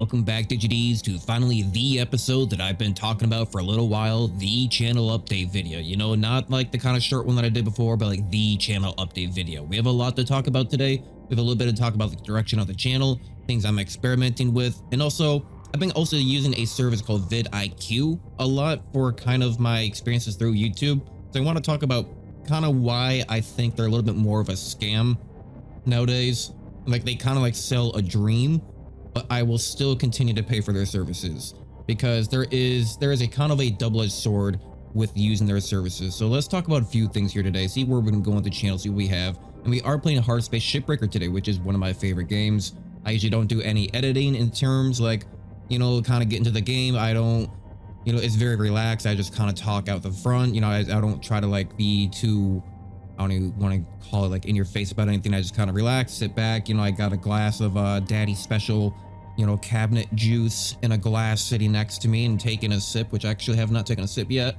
welcome back DigiDs to finally the episode that I've been talking about for a little while, the channel update video. You know, not like the kind of short one that I did before, but like the channel update video. We have a lot to talk about today. We have a little bit to talk about the direction of the channel, things I'm experimenting with, and also I've been also using a service called Vid-IQ a lot for kind of my experiences through YouTube. So I want to talk about kind of why I think they're a little bit more of a scam nowadays. Like they kind of like sell a dream, but I will still continue to pay for their services because there is a kind of a double-edged sword with using their services. So let's talk about a few things here today, see where we're gonna go with the channel, see what we have. And we are playing Hard Space Shipbreaker today, which is one of my favorite games. I usually don't do any editing in terms like, you know, kind of get into the game. I don't, you know, it's very relaxed. I just kind of talk out the front. You know, I don't try to like be too, I don't even want to call it like in your face about anything. I just kind of relax, sit back. You know, I got a glass of Daddy Special, you know, cabinet juice in a glass sitting next to me and taking a sip, which I actually have not taken a sip yet.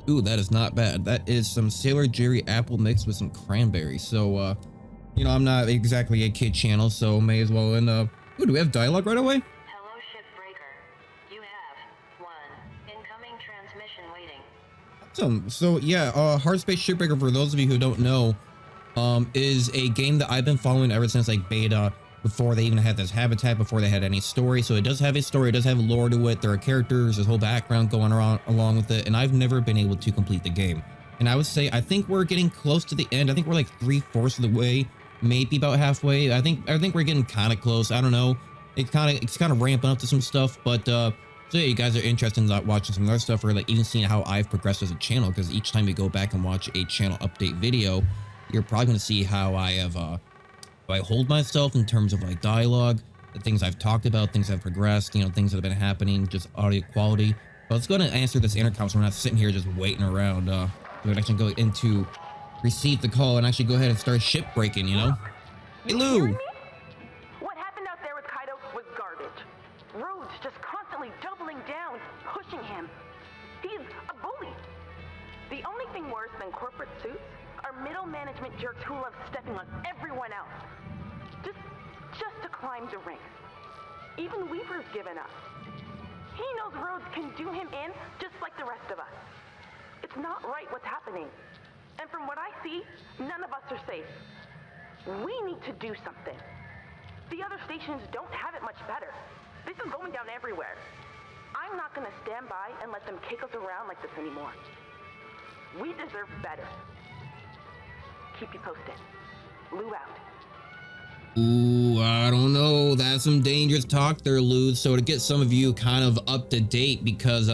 Ooh, that is not bad. That is some Sailor Jerry apple mixed with some cranberry. So, you know, I'm not exactly a kid channel, so may as well. And, ooh, do we have dialogue right away? Hello, Shipbreaker. You have one incoming transmission waiting. Awesome. So yeah, Hard Space Shipbreaker, for those of you who don't know, is a game that I've been following ever since like beta, before they even had this habitat, before they had any story. So it does have a story, it does have lore to it. There are characters, there's whole background going around along with it, and I've never been able to complete the game. And I would say I think we're getting close to the end. I think we're like 3/4 of the way, maybe about halfway. I think we're getting kind of close. I don't know. It's kind of ramping up to some stuff, but so yeah, you guys are interested in watching some other stuff or like even seeing how I've progressed as a channel, because each time you go back and watch a channel update video, you're probably going to see how I have I hold myself in terms of like dialogue, the things I've talked about, things I've progressed, you know, things that have been happening, just audio quality. But let's go ahead and answer this intercom so we're not sitting here just waiting around. We can actually go into receive the call and actually go ahead and start ship breaking, you know? Hey Lou! What happened out there with Kaido was garbage. Rhodes just constantly doubling down, pushing him. He's a bully. The only thing worse than corporate suits are middle management jerks who love stepping on everyone else. Just to climb the ranks. Even Weaver's given up. He knows Rhodes can do him in just like the rest of us. It's not right what's happening. And from what I see, none of us are safe. We need to do something. The other stations don't have it much better. This is going down everywhere. I'm not gonna stand by and let them kick us around like this anymore. We deserve better. Keep you posted. Lou out. Ooh, I don't know. That's some dangerous talk there, Lou. So to get some of you kind of up to date, because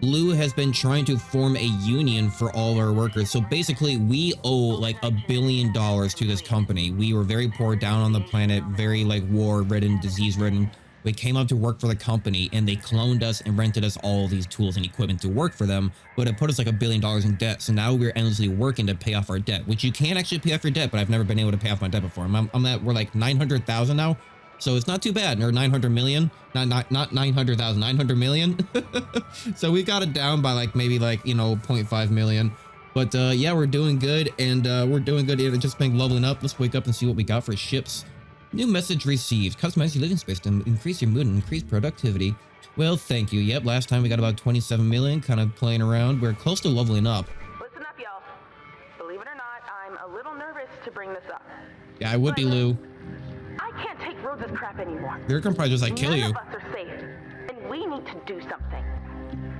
Lou has been trying to form a union for all of our workers. So basically we owe like $1 billion to this company. We were very poor, down on the planet, very like war-ridden, disease-ridden. We came up to work for the company and they cloned us and rented us all these tools and equipment to work for them, but it put us like $1 billion in debt. So now we're endlessly working to pay off our debt, which you can actually pay off your debt, but I've never been able to pay off my debt before. We're like 900,000 now. So it's not too bad, or 900 million, not 900,000, 900 million. So we got it down by like maybe like, you know, 0.5 million. But yeah, we're doing good, and we're doing good. It's just been leveling up. Let's wake up and see what we got for ships. New message received. Customize your living space to increase your mood and increase productivity. Well, thank you. Yep, last time we got about 27 million, kind of playing around. We're close to leveling up. Listen up, y'all. Believe it or not, I'm a little nervous to bring this up. Yeah, I would be, Lou. I can't take Rhodes' crap anymore. They're gonna probably just like kill you. None of us are safe, and we need to do something.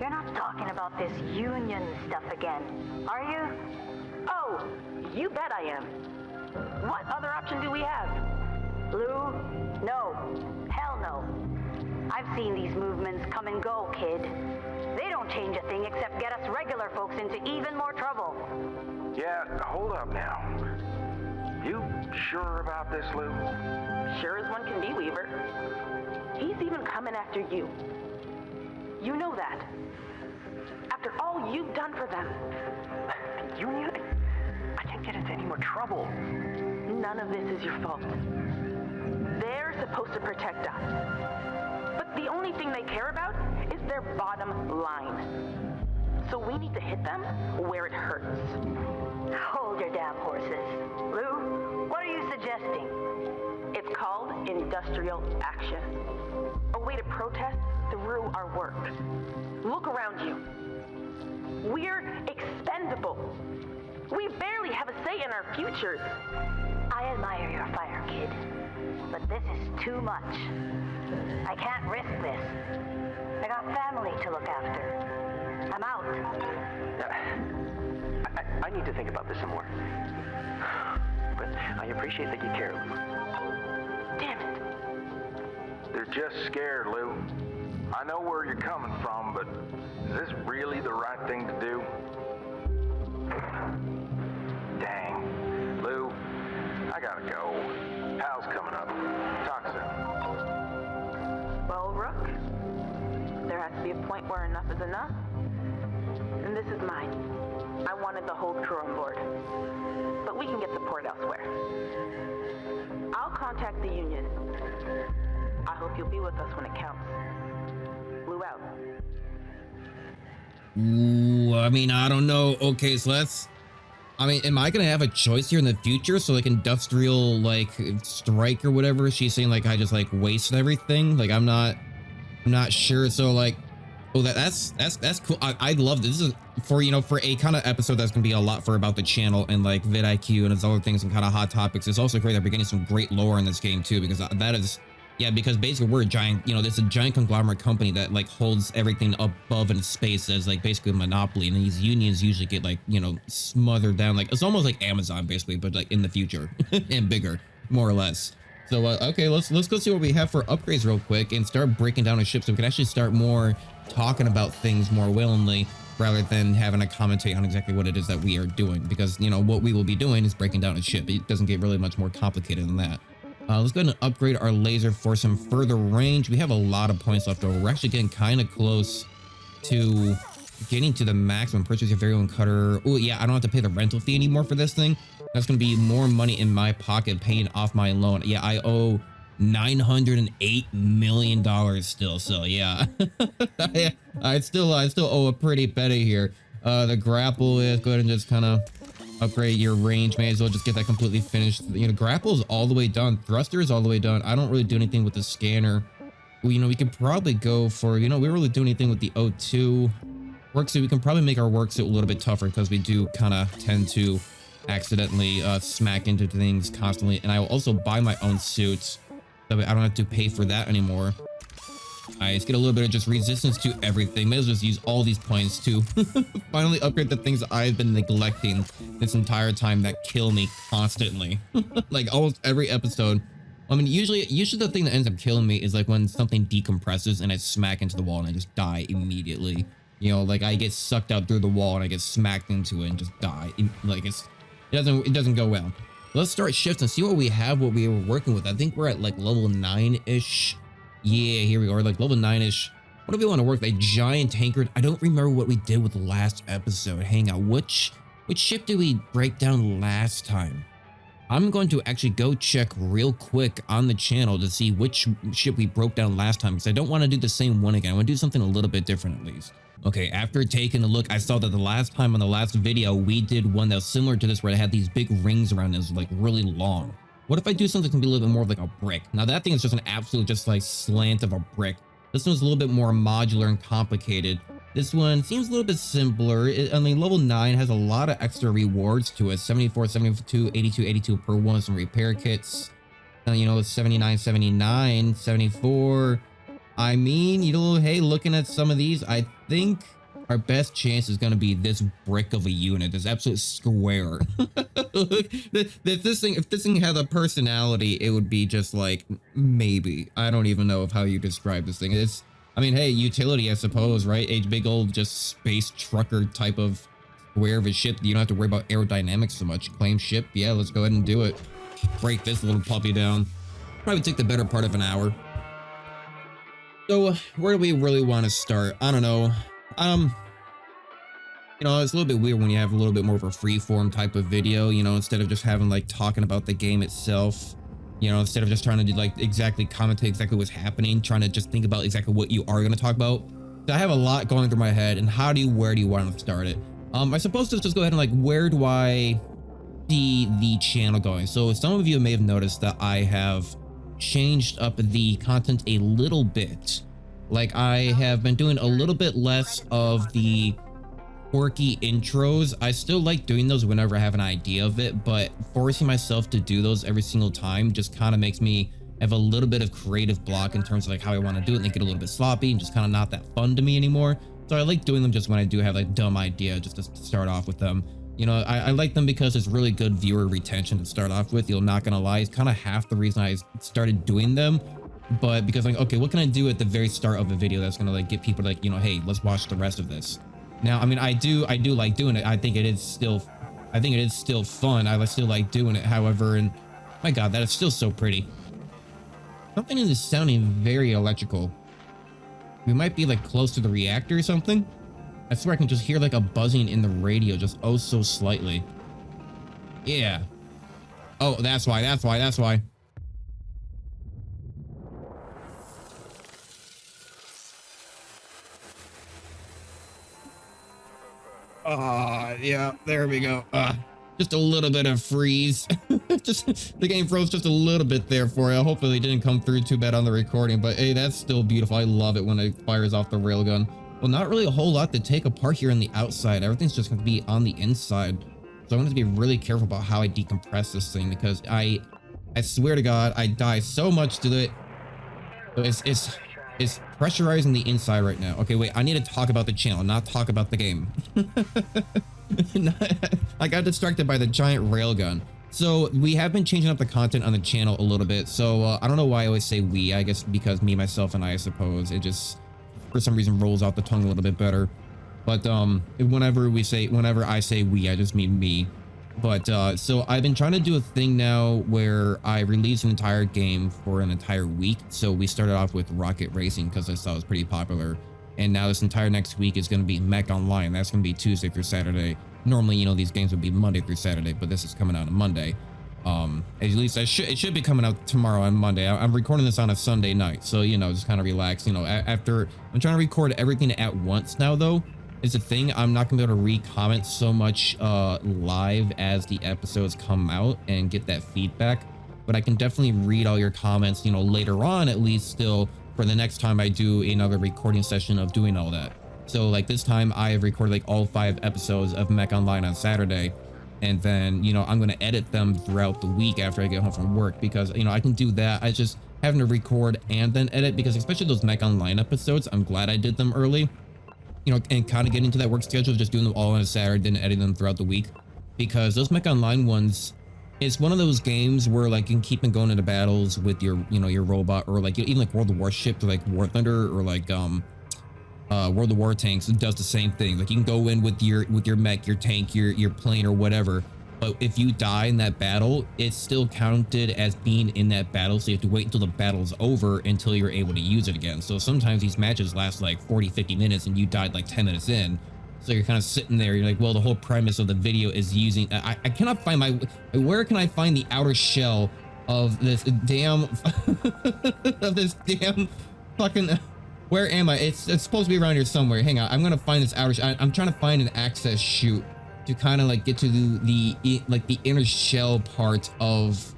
You're not talking about this union stuff again, are you? Oh, you bet I am. What other option do we have? Lou? No. Hell no. I've seen these movements come and go, kid. They don't change a thing except get us regular folks into even more trouble. Yeah, hold up now. You sure about this, Lou? Sure as one can be, Weaver. He's even coming after you. You know that. After all you've done for them. The Union? I can't get into any more trouble. None of this is your fault. They're supposed to protect us. But the only thing they care about is their bottom line. So we need to hit them where it hurts. Hold your damn horses. Lou, what are you suggesting? It's called industrial action. A way to protest through our work. Look around you. We're expendable. We barely have a say in our futures. I admire your fire, kid, but this is too much. I can't risk this. I got family to look after. I'm out. I need to think about this some more. But I appreciate that you care, Lou. Damn it. They're just scared, Lou. I know where you're coming from, but is this really the right thing to do? Dang. Lou, I gotta go. Pal's coming up. Talk soon. Well, Rook, there has to be a point where enough is enough. And this is mine. I wanted the whole crew on board. But we can get support elsewhere. I'll contact the union. I hope you'll be with us when it counts. Blue out. Ooh, I mean, I don't know. Okay, so I mean, am I gonna have a choice here in the future? So like industrial like strike or whatever. She's saying like I just like wasted everything. Like I'm not sure. So like, oh, that's cool. I love this. This is for, for a kind of episode that's gonna be a lot for about the channel and like Vid-IQ and its other things and kind of hot topics. It's also great that we're getting some great lore in this game too, because that is, yeah, because basically we're a giant, there's a giant conglomerate company that like holds everything above in space as like basically a monopoly, and these unions usually get like, smothered down. Like it's almost like Amazon basically, but like in the future and bigger, more or less. So okay, let's go see what we have for upgrades real quick and start breaking down a ship so we can actually start more talking about things more willingly rather than having to commentate on exactly what it is that we are doing, because what we will be doing is breaking down a ship. It doesn't get really much more complicated than that. Let's go ahead and upgrade our laser for some further range. We have a lot of points left over. We're actually getting kind of close to getting to the maximum. Purchase your very own cutter. Oh yeah, I don't have to pay the rental fee anymore for this thing. That's going to be more money in my pocket paying off my loan. Yeah, I owe $908 million still. So yeah, I still owe a pretty penny here. The grapple is go ahead and just kind of upgrade your range. May as well just get that completely finished. Grapple is all the way done. Thruster is all the way done. I don't really do anything with the scanner. We could probably go for, we don't really do anything with the O2 work suit. We can probably make our work suit a little bit tougher because we do kind of tend to accidentally smack into things constantly. And I will also buy my own suits. That way I don't have to pay for that anymore. Let's get a little bit of just resistance to everything. May as well just use all these points to finally upgrade the things that I've been neglecting this entire time that kill me constantly. Like almost every episode. I mean, usually the thing that ends up killing me is like when something decompresses and I smack into the wall and I just die immediately. Like I get sucked out through the wall and I get smacked into it and just die. Like it doesn't go well. Let's start shifts and see what we have, what we were working with. I think we're at like level 9-ish. Yeah, here we go. We're like level 9-ish. What do we want to work? A giant tankard. I don't remember what we did with the last episode. Hang on, which ship did we break down last time? I'm going to actually go check real quick on the channel to see which ship we broke down last time, because I don't want to do the same one again. I want to do something a little bit different at least. Okay, after taking a look, I saw that the last time on the last video, we did one that was similar to this where it had these big rings around it. It was like really long. What if I do something that can be a little bit more of like a brick? Now that thing is just an absolute just like slant of a brick. This one's a little bit more modular and complicated. This one seems a little bit simpler. I mean, level 9 has a lot of extra rewards to it. 74, 72, 82, 82 per one. Some repair kits. It's 79, 79, 74. I mean, hey, looking at some of these, I think our best chance is going to be this brick of a unit, this absolute square. If this thing had a personality, it would be just like, maybe. I don't even know of how you describe this thing. I mean, hey, utility, I suppose, right? A big old just space trucker type of square of a ship. You don't have to worry about aerodynamics so much. Claim ship. Yeah, let's go ahead and do it. Break this little puppy down. Probably take the better part of an hour. So where do we really want to start? I don't know. It's a little bit weird when you have a little bit more of a freeform type of video, instead of just having like talking about the game itself, instead of just trying to do like exactly commentate exactly what's happening, trying to just think about exactly what you are going to talk about. So I have a lot going through my head, and where do you want to start it? I suppose to just go ahead and like, where do I see the channel going? So some of you may have noticed that I have changed up the content a little bit. Like, I have been doing a little bit less of the quirky intros. I still like doing those whenever I have an idea of it, but forcing myself to do those every single time just kind of makes me have a little bit of creative block in terms of like how I want to do it, and they get a little bit sloppy and just kind of not that fun to me anymore. So I like doing them just when I do have like dumb idea, just to start off with them. You know, I like them because it's really good viewer retention to start off with. You're not gonna lie, it's kind of half the reason I started doing them. But because like, okay, what can I do at the very start of a video that's gonna like get people like, you know, hey, let's watch the rest of this. Now, I mean, I do like doing it. I think it is still fun. I still like doing it. However, and my God, that is still so pretty. Something is sounding very electrical. We might be like close to the reactor or something. I swear I can just hear like a buzzing in the radio, just oh so slightly. Yeah. Oh, that's why. Yeah, there we go. Just a little bit of freeze. Just the game froze just a little bit there for you. Hopefully it didn't come through too bad on the recording, but hey, that's still beautiful. I love it when it fires off the railgun. Well, not really a whole lot to take apart here on the outside. Everything's just going to be on the inside. So I'm going to be really careful about how I decompress this thing, because I swear to God, I die so much to it. It's pressurizing the inside right now. Okay, wait, I need to talk about the channel, not talk about the game. I got distracted by the giant railgun. So we have been changing up the content on the channel a little bit. So I don't know why I always say we. I guess because me, myself, and I suppose. It just, for some reason, rolls out the tongue a little bit better. But whenever I say we, I just mean me. But so I've been trying to do a thing now where I release an entire game for an entire week. So we started off with Rocket Racing because I saw it was pretty popular. And now this entire next week is going to be Mech Online. That's going to be Tuesday through Saturday. Normally, you know, these games would be Monday through Saturday, but this is coming out on Monday. At least it should be coming out tomorrow on Monday. I'm recording this on a Sunday night, so, you know, just kind of relax. You know, after I'm trying to record everything at once now, though. Is a thing. I'm not gonna be able to re-comment so much live as the episodes come out and get that feedback, but I can definitely read all your comments, you know, later on, at least still for the next time I do another recording session of doing all that. So like this time I have recorded like all 5 episodes of Mech Online on Saturday, and then, you know, I'm gonna edit them throughout the week after I get home from work, because, you know, I can do that. I just having to record and then edit, because especially those Mech Online episodes, I'm glad I did them early. You know, and kind of get into that work schedule of just doing them all on a Saturday and editing them throughout the week, because those Mech Online ones, it's one of those games where like you can keep on going into battles with your, you know, your robot, or like even like World of Warship, or like War Thunder, or like World of War Tanks. It does the same thing. Like you can go in with your mech, your tank, your plane, or whatever. But if you die in that battle, it's still counted as being in that battle. So you have to wait until the battle's over until you're able to use it again. So sometimes these matches last like 40, 50 minutes and you died like 10 minutes in. So you're kind of sitting there. You're like, well, the whole premise of the video is using, I cannot find where can I find the outer shell of this damn, fucking, where am I? It's supposed to be around here somewhere. Hang on. I'm going to find this outer shell. I'm trying to find an access chute to kind of like get to the inner shell part of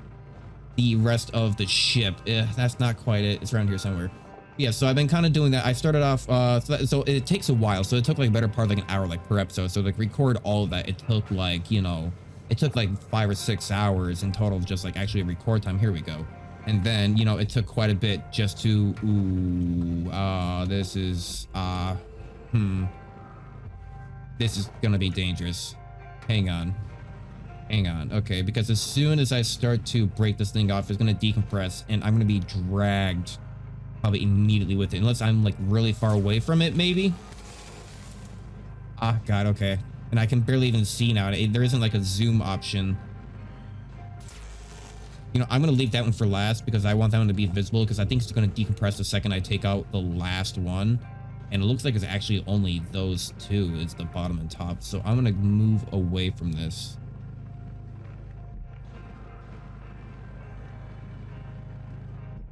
the rest of the ship. That's not quite it. It's around here somewhere. Yeah, so I've been kind of doing that. I started off, so it takes a while. So it took like a better part, like an hour, like per episode. So like record all of that, it took like, you know, it took like 5 or 6 hours in total, just like actually record time. Here we go. And then, you know, it took quite a bit just to, this is gonna be dangerous. Hang on. Okay, because as soon as I start to break this thing off, it's gonna decompress, and I'm gonna be dragged probably immediately with it, unless I'm like really far away from it, maybe. Ah, God, okay. And I can barely even see now. There isn't like a zoom option. You know, I'm gonna leave that one for last because I want that one to be visible, because I think it's gonna decompress the second I take out the last one. And it looks like it's actually only those 2. It's the bottom and top. So I'm going to move away from this.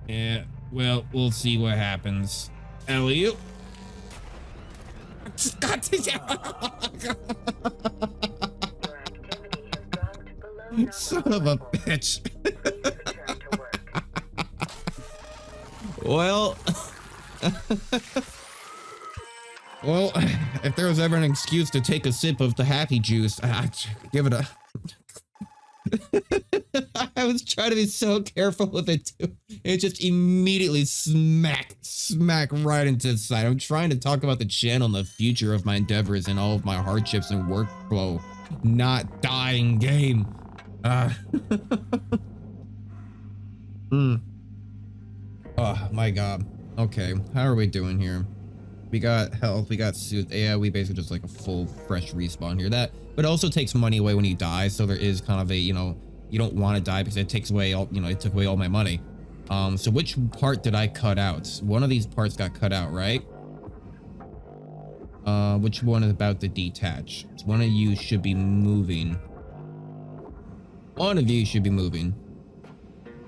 Yeah, well, we'll see what happens. Elliot. Son of a bitch. Well, well, if there was ever an excuse to take a sip of the happy juice, I'd give it a. I was trying to be so careful with it too. It just immediately smack right into the side. I'm trying to talk about the channel and the future of my endeavors and all of my hardships and workflow, not dying game. Oh my god. Okay, how are we doing here? We got health, we got suit. Yeah, we basically just like a full fresh respawn here. That, but it also takes money away when you die. So there is kind of a, you know, you don't want to die because it takes away all, you know, it took away all my money. So which part did I cut out? One of these parts got cut out, right? Which one is about to detach? So one of you should be moving. One of you should be moving.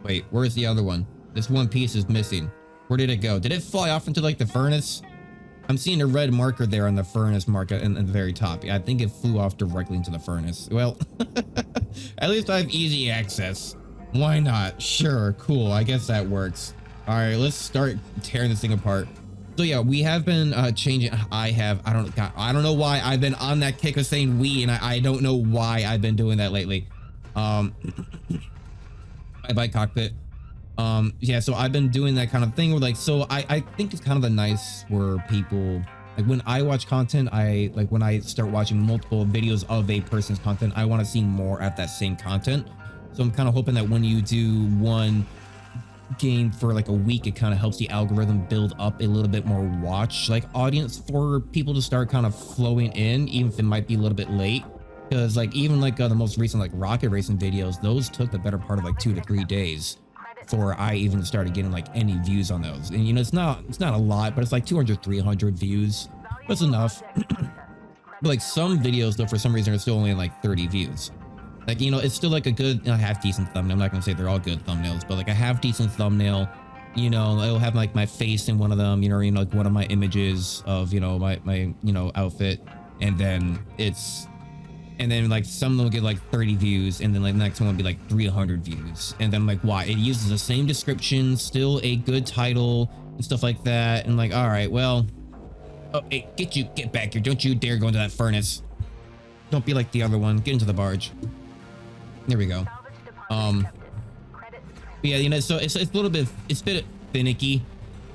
Wait, where's the other one? This one piece is missing. Where did it go? Did it fly off into like the furnace? I'm seeing a red marker there on the furnace marker in the very top. I think it flew off directly into the furnace. Well, at least I have easy access. Why not? Sure, cool. I guess that works. All right, let's start tearing this thing apart. So yeah, we have been changing. I don't know why I've been on that kick of saying we, and I don't know why I've been doing that lately. Bye cockpit. Yeah, so I've been doing that kind of thing where like, so I think it's kind of a nice where people, like when I watch content, when I start watching multiple videos of a person's content, I want to see more at that same content. So I'm kind of hoping that when you do one game for like a week, it kind of helps the algorithm build up a little bit more watch like audience for people to start kind of flowing in, even if it might be a little bit late. Because like even like the most recent like rocket racing videos, those took the better part of like 2 to 3 days before I even started getting like any views on those. And you know, it's not a lot, but it's like 200, 300 views. That's enough. But like some videos though, for some reason are still only like 30 views. Like, you know, it's still like a good, half decent thumbnail. I'm not gonna say they're all good thumbnails, but like a half decent thumbnail, you know, it'll have like my face in one of them, you know, like one of my images of, you know, my you know, outfit. And then like some of them will get like 30 views, and then like the next one will be like 300 views. And then like, why? It uses the same description, still a good title and stuff like that. And like, all right, well, oh, hey, get back here. Don't you dare go into that furnace. Don't be like the other one. Get into the barge. There we go. Yeah, you know, so it's a little bit, it's a bit finicky.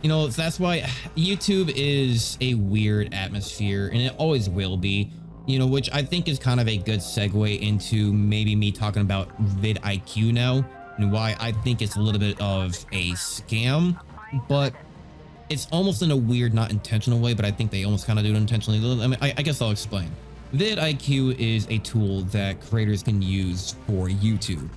You know, that's why YouTube is a weird atmosphere, and it always will be. You know, which I think is kind of a good segue into maybe me talking about Vid-IQ now, and why I think it's a little bit of a scam, but it's almost in a weird, not intentional way, but I think they almost kind of do it intentionally. I mean, I guess I'll explain. Vid-IQ is a tool that creators can use for YouTube,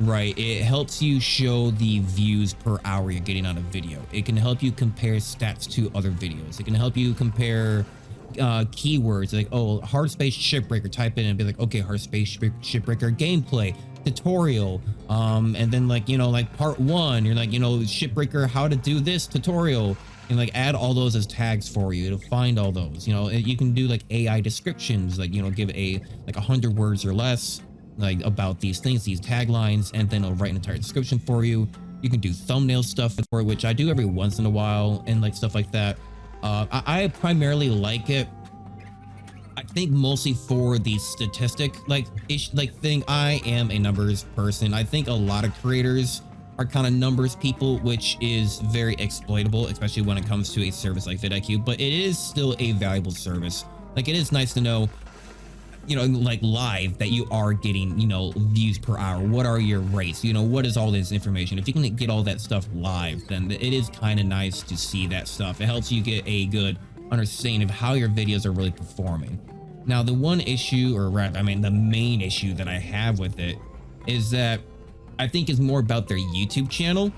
right? It helps you show the views per hour you're getting on a video. It can help you compare stats to other videos. It can help you compare keywords like, oh, hard space shipbreaker, type in and be like, okay, hard space shipbreaker gameplay tutorial, and then like, you know, like part 1, you're like, you know, shipbreaker how to do this tutorial, and like add all those as tags for you to find all those. You know, you can do like AI descriptions, like, you know, give a like 100 words or less like about these things, these taglines, and then it'll write an entire description for you. You can do thumbnail stuff for it, which I do every once in a while, and like stuff like that. I primarily like it, I think, mostly for the statistic thing. I am a numbers person. I think a lot of creators are kind of numbers people, which is very exploitable, especially when it comes to a service like Vid-IQ, but it is still a valuable service. Like, it is nice to know, you know, like live, that you are getting, you know, views per hour. What are your rates? You know, what is all this information? If you can get all that stuff live, then it is kind of nice to see that stuff. It helps you get a good understanding of how your videos are really performing. Now, the one issue, or rather, I mean, the main issue that I have with it is that I think is more about their YouTube channel.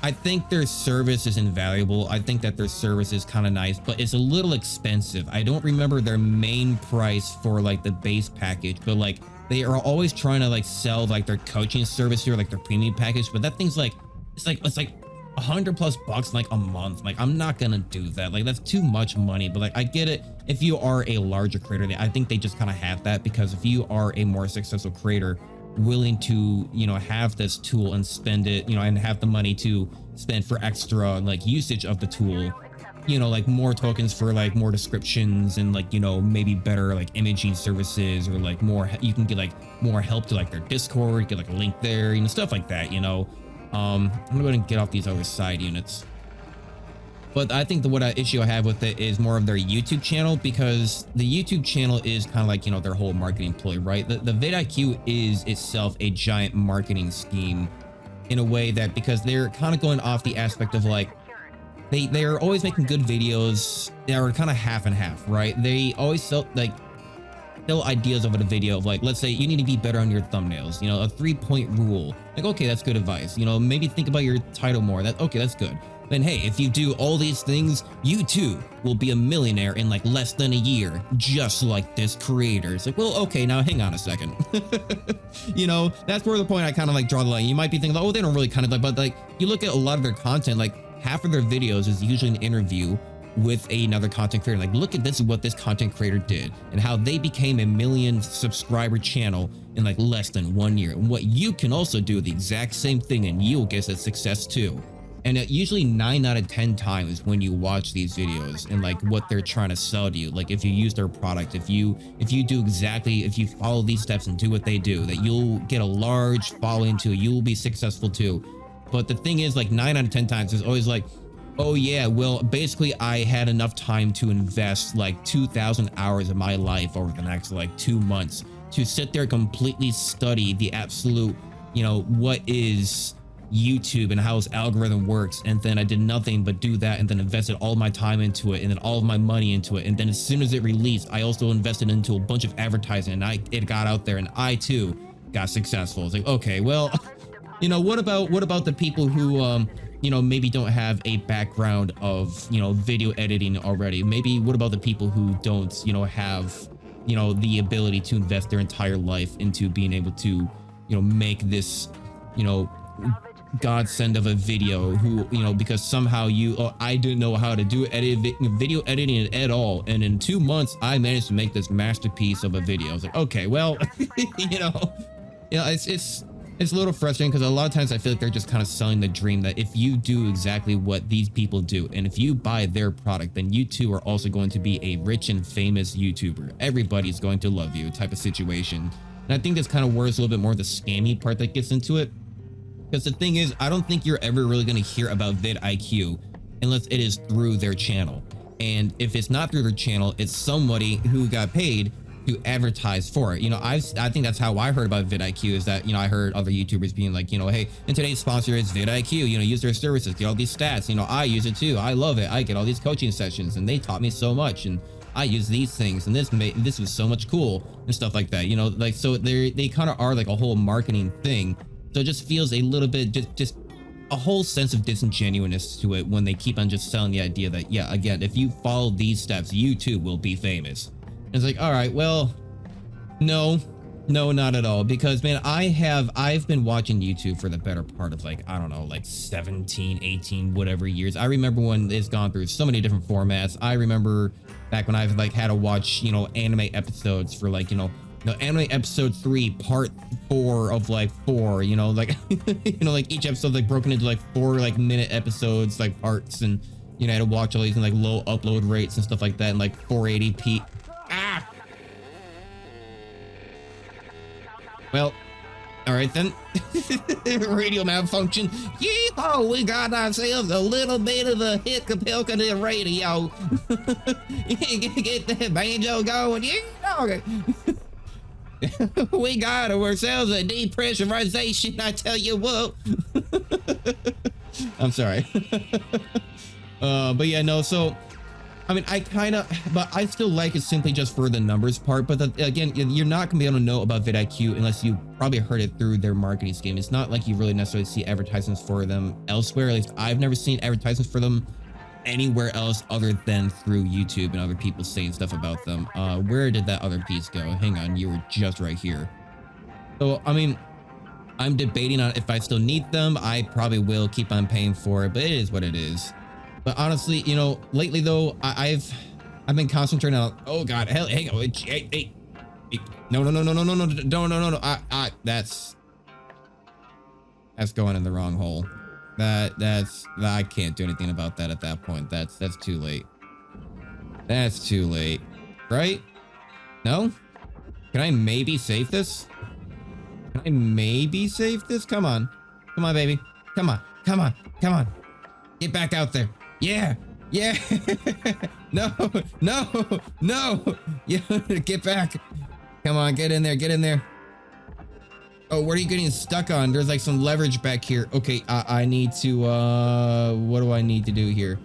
I think their service is invaluable. I think that their service is kind of nice, but it's a little expensive. I don't remember their main price for like the base package, but like they are always trying to like sell like their coaching service here, like their premium package. But that thing's like, it's like $100+ like a month. Like, I'm not gonna do that. Like, that's too much money. But like, I get it. If you are a larger creator, I think they just kind of have that, because if you are a more successful creator, willing to, you know, have this tool and spend it, you know, and have the money to spend for extra like usage of the tool, you know, like more tokens for like more descriptions and like, you know, maybe better like imaging services, or like more, you can get like more help to like their Discord, get like a link there, you know, stuff like that, you know. I'm gonna go ahead and get off these other side units. But I think what issue I have with it is more of their YouTube channel, because the YouTube channel is kind of like, you know, their whole marketing ploy, right? The Vid-IQ is itself a giant marketing scheme in a way that, because they're kind of going off the aspect of like, they're always making good videos that are kind of half and half, right? They always sell ideas over the video of like, let's say you need to be better on your thumbnails, you know, a 3-point rule. Like, okay, that's good advice. You know, maybe think about your title more. Okay, that's good. Then hey, if you do all these things, you too will be a millionaire in like less than a year, just like this creator. It's like, well, okay, now hang on a second. You know, that's where the point I kind of like draw the line. You might be thinking, oh, they don't really kind of like, but like you look at a lot of their content, like half of their videos is usually an interview with another content creator. Like, look at this, what this content creator did and how they became a 1 million subscriber channel in like less than 1 year. And what you can also do the exact same thing and you'll get that success too. And usually 9 out of 10 times when you watch these videos and like what they're trying to sell to you, like if you use their product, if you follow these steps and do what they do, that you'll get a large following too, you'll be successful too. But the thing is, like 9 out of 10 times it's always like, oh yeah, well, basically I had enough time to invest like 2,000 hours of my life over the next like 2 months to sit there, completely study the absolute, you know, what is YouTube and how its algorithm works, and then I did nothing but do that and then invested all my time into it and then all of my money into it, and then as soon as it released I also invested into a bunch of advertising and it got out there and I too got successful. It's like, okay, well, you know, what about the people who you know, maybe don't have a background of, you know, video editing already? Maybe what about the people who don't, you know, have, you know, the ability to invest their entire life into being able to, you know, make this, you know, godsend of a video, who, you know, because somehow I didn't know how to do video editing at all, and in 2 months I managed to make this masterpiece of a video. I was like, okay, well, you know, it's a little frustrating because a lot of times I feel like they're just kind of selling the dream that if you do exactly what these people do and if you buy their product, then you too are also going to be a rich and famous YouTuber. Everybody's going to love you type of situation. And I think that's kind of where it's a little bit more the scammy part that gets into it. Because the thing is, I don't think you're ever really going to hear about Vid-IQ unless it is through their channel. And if it's not through their channel, it's somebody who got paid to advertise for it. You know, I think that's how I heard about Vid-IQ, is that, you know, I heard other YouTubers being like, you know, hey, and today's sponsor is Vid-IQ, you know, use their services, get all these stats. You know, I use it too. I love it. I get all these coaching sessions and they taught me so much. And I use these things and this was so much cool and stuff like that. You know, like, so they kind of are like a whole marketing thing. So it just feels a little bit, just a whole sense of disingenuousness to it when they keep on just selling the idea that, yeah, again, if you follow these steps, you too will be famous. And it's like, all right, well, no, not at all. Because, man, I've been watching YouTube for the better part of like, I don't know, like 17, 18, whatever years. I remember when it's gone through so many different formats. I remember back when I've like had to watch, you know, anime episodes for like, you know, anime episode 3 part 4 of like 4, you know, like you know, like each episode like broken into like 4 like minute episodes, like parts, and you know, I had to watch all these in like low upload rates and stuff like that, and like 480p. Well, all right then. Radio malfunction. Yeehaw, we got ourselves a little bit of a hiccup in the radio. Get that banjo going. Yeah. We got ourselves a depressurization, I tell you what. I'm sorry. But yeah, no, so I mean, but I still like it simply just for the numbers part. But again, you're not gonna be able to know about Vid-IQ unless you probably heard it through their marketing scheme. It's not like you really necessarily see advertisements for them elsewhere. At least I've never seen advertisements for them anywhere else other than through YouTube and other people saying stuff about them. Where did that other piece go? Hang on, you were just right here. So, I mean, I'm debating on if I still need them. I probably will keep on paying for it, but it is what it is. But honestly, you know, lately though, I've been concentrating on, oh God, hell, hang on, hey, No, no, no, no, no, no, no, no, no, no, no. That's going in the wrong hole. I can't do anything about that at that point. That's too late. That's too late. Right? No? Can I maybe save this? Can I maybe save this? Come on. Come on, baby. Come on. Come on. Come on. Get back out there. Yeah. Yeah. No. No. No. Yeah. Get back. Come on. Get in there. Get in there. Oh, what are you getting stuck on? There's like some leverage back here. Okay. I need to, what do I need to do here?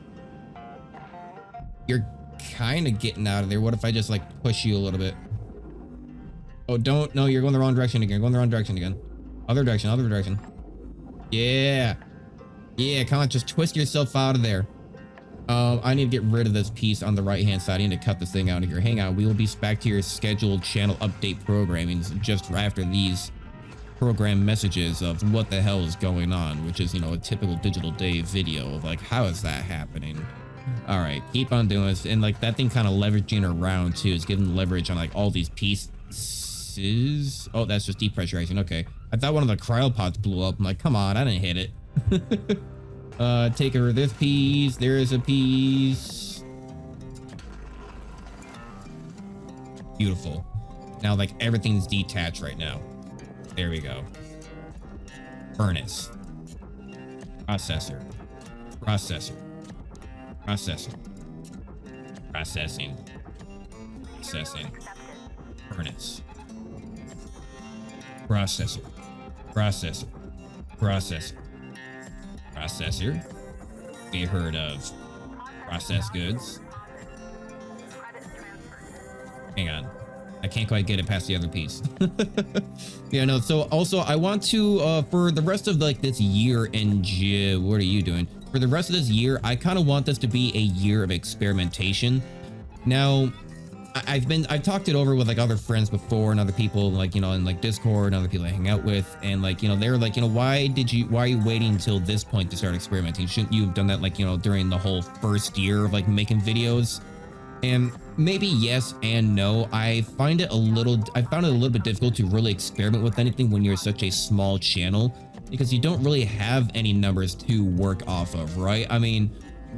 You're kind of getting out of there. What if I just like push you a little bit? Oh, don't. No, you're going the wrong direction again. Going the wrong direction again. Other direction. Other direction. Yeah. Yeah, come on. Just twist yourself out of there. I need to get rid of this piece on the right-hand side. I need to cut this thing out of here. Hang on. We will be back to your scheduled channel update programming just after these program messages of what the hell is going on, which is, you know, a typical Digital Dave video of like, how is that happening? All right, keep on doing this. And like that thing kind of leveraging around too, is giving leverage on like all these pieces. Oh, that's just depressurizing. Okay. I thought one of the cryopods blew up. I'm like, come on, I didn't hit it. Take over this piece. There is a piece. Beautiful. Now like everything's detached right now. There we go. Furnace. Processor. Processor. Processor. Processing. Processing. Furnace. Processor. Processor. Processor. Processor. We heard of processed goods. Hang on. I can't quite get it past the other piece. Yeah, no. So also I want to, for the rest of like this year and what are you doing? For the rest of this year, I kind of want this to be a year of experimentation. Now, I've talked it over with like other friends before and other people like, you know, in like Discord and other people I hang out with. And like, you know, they're like, you know, why are you waiting until this point to start experimenting? Shouldn't you have done that like, you know, during the whole first year of like making videos? And maybe yes and no. I found it a little bit difficult to really experiment with anything when you're such a small channel, because you don't really have any numbers to work off of, right? I mean,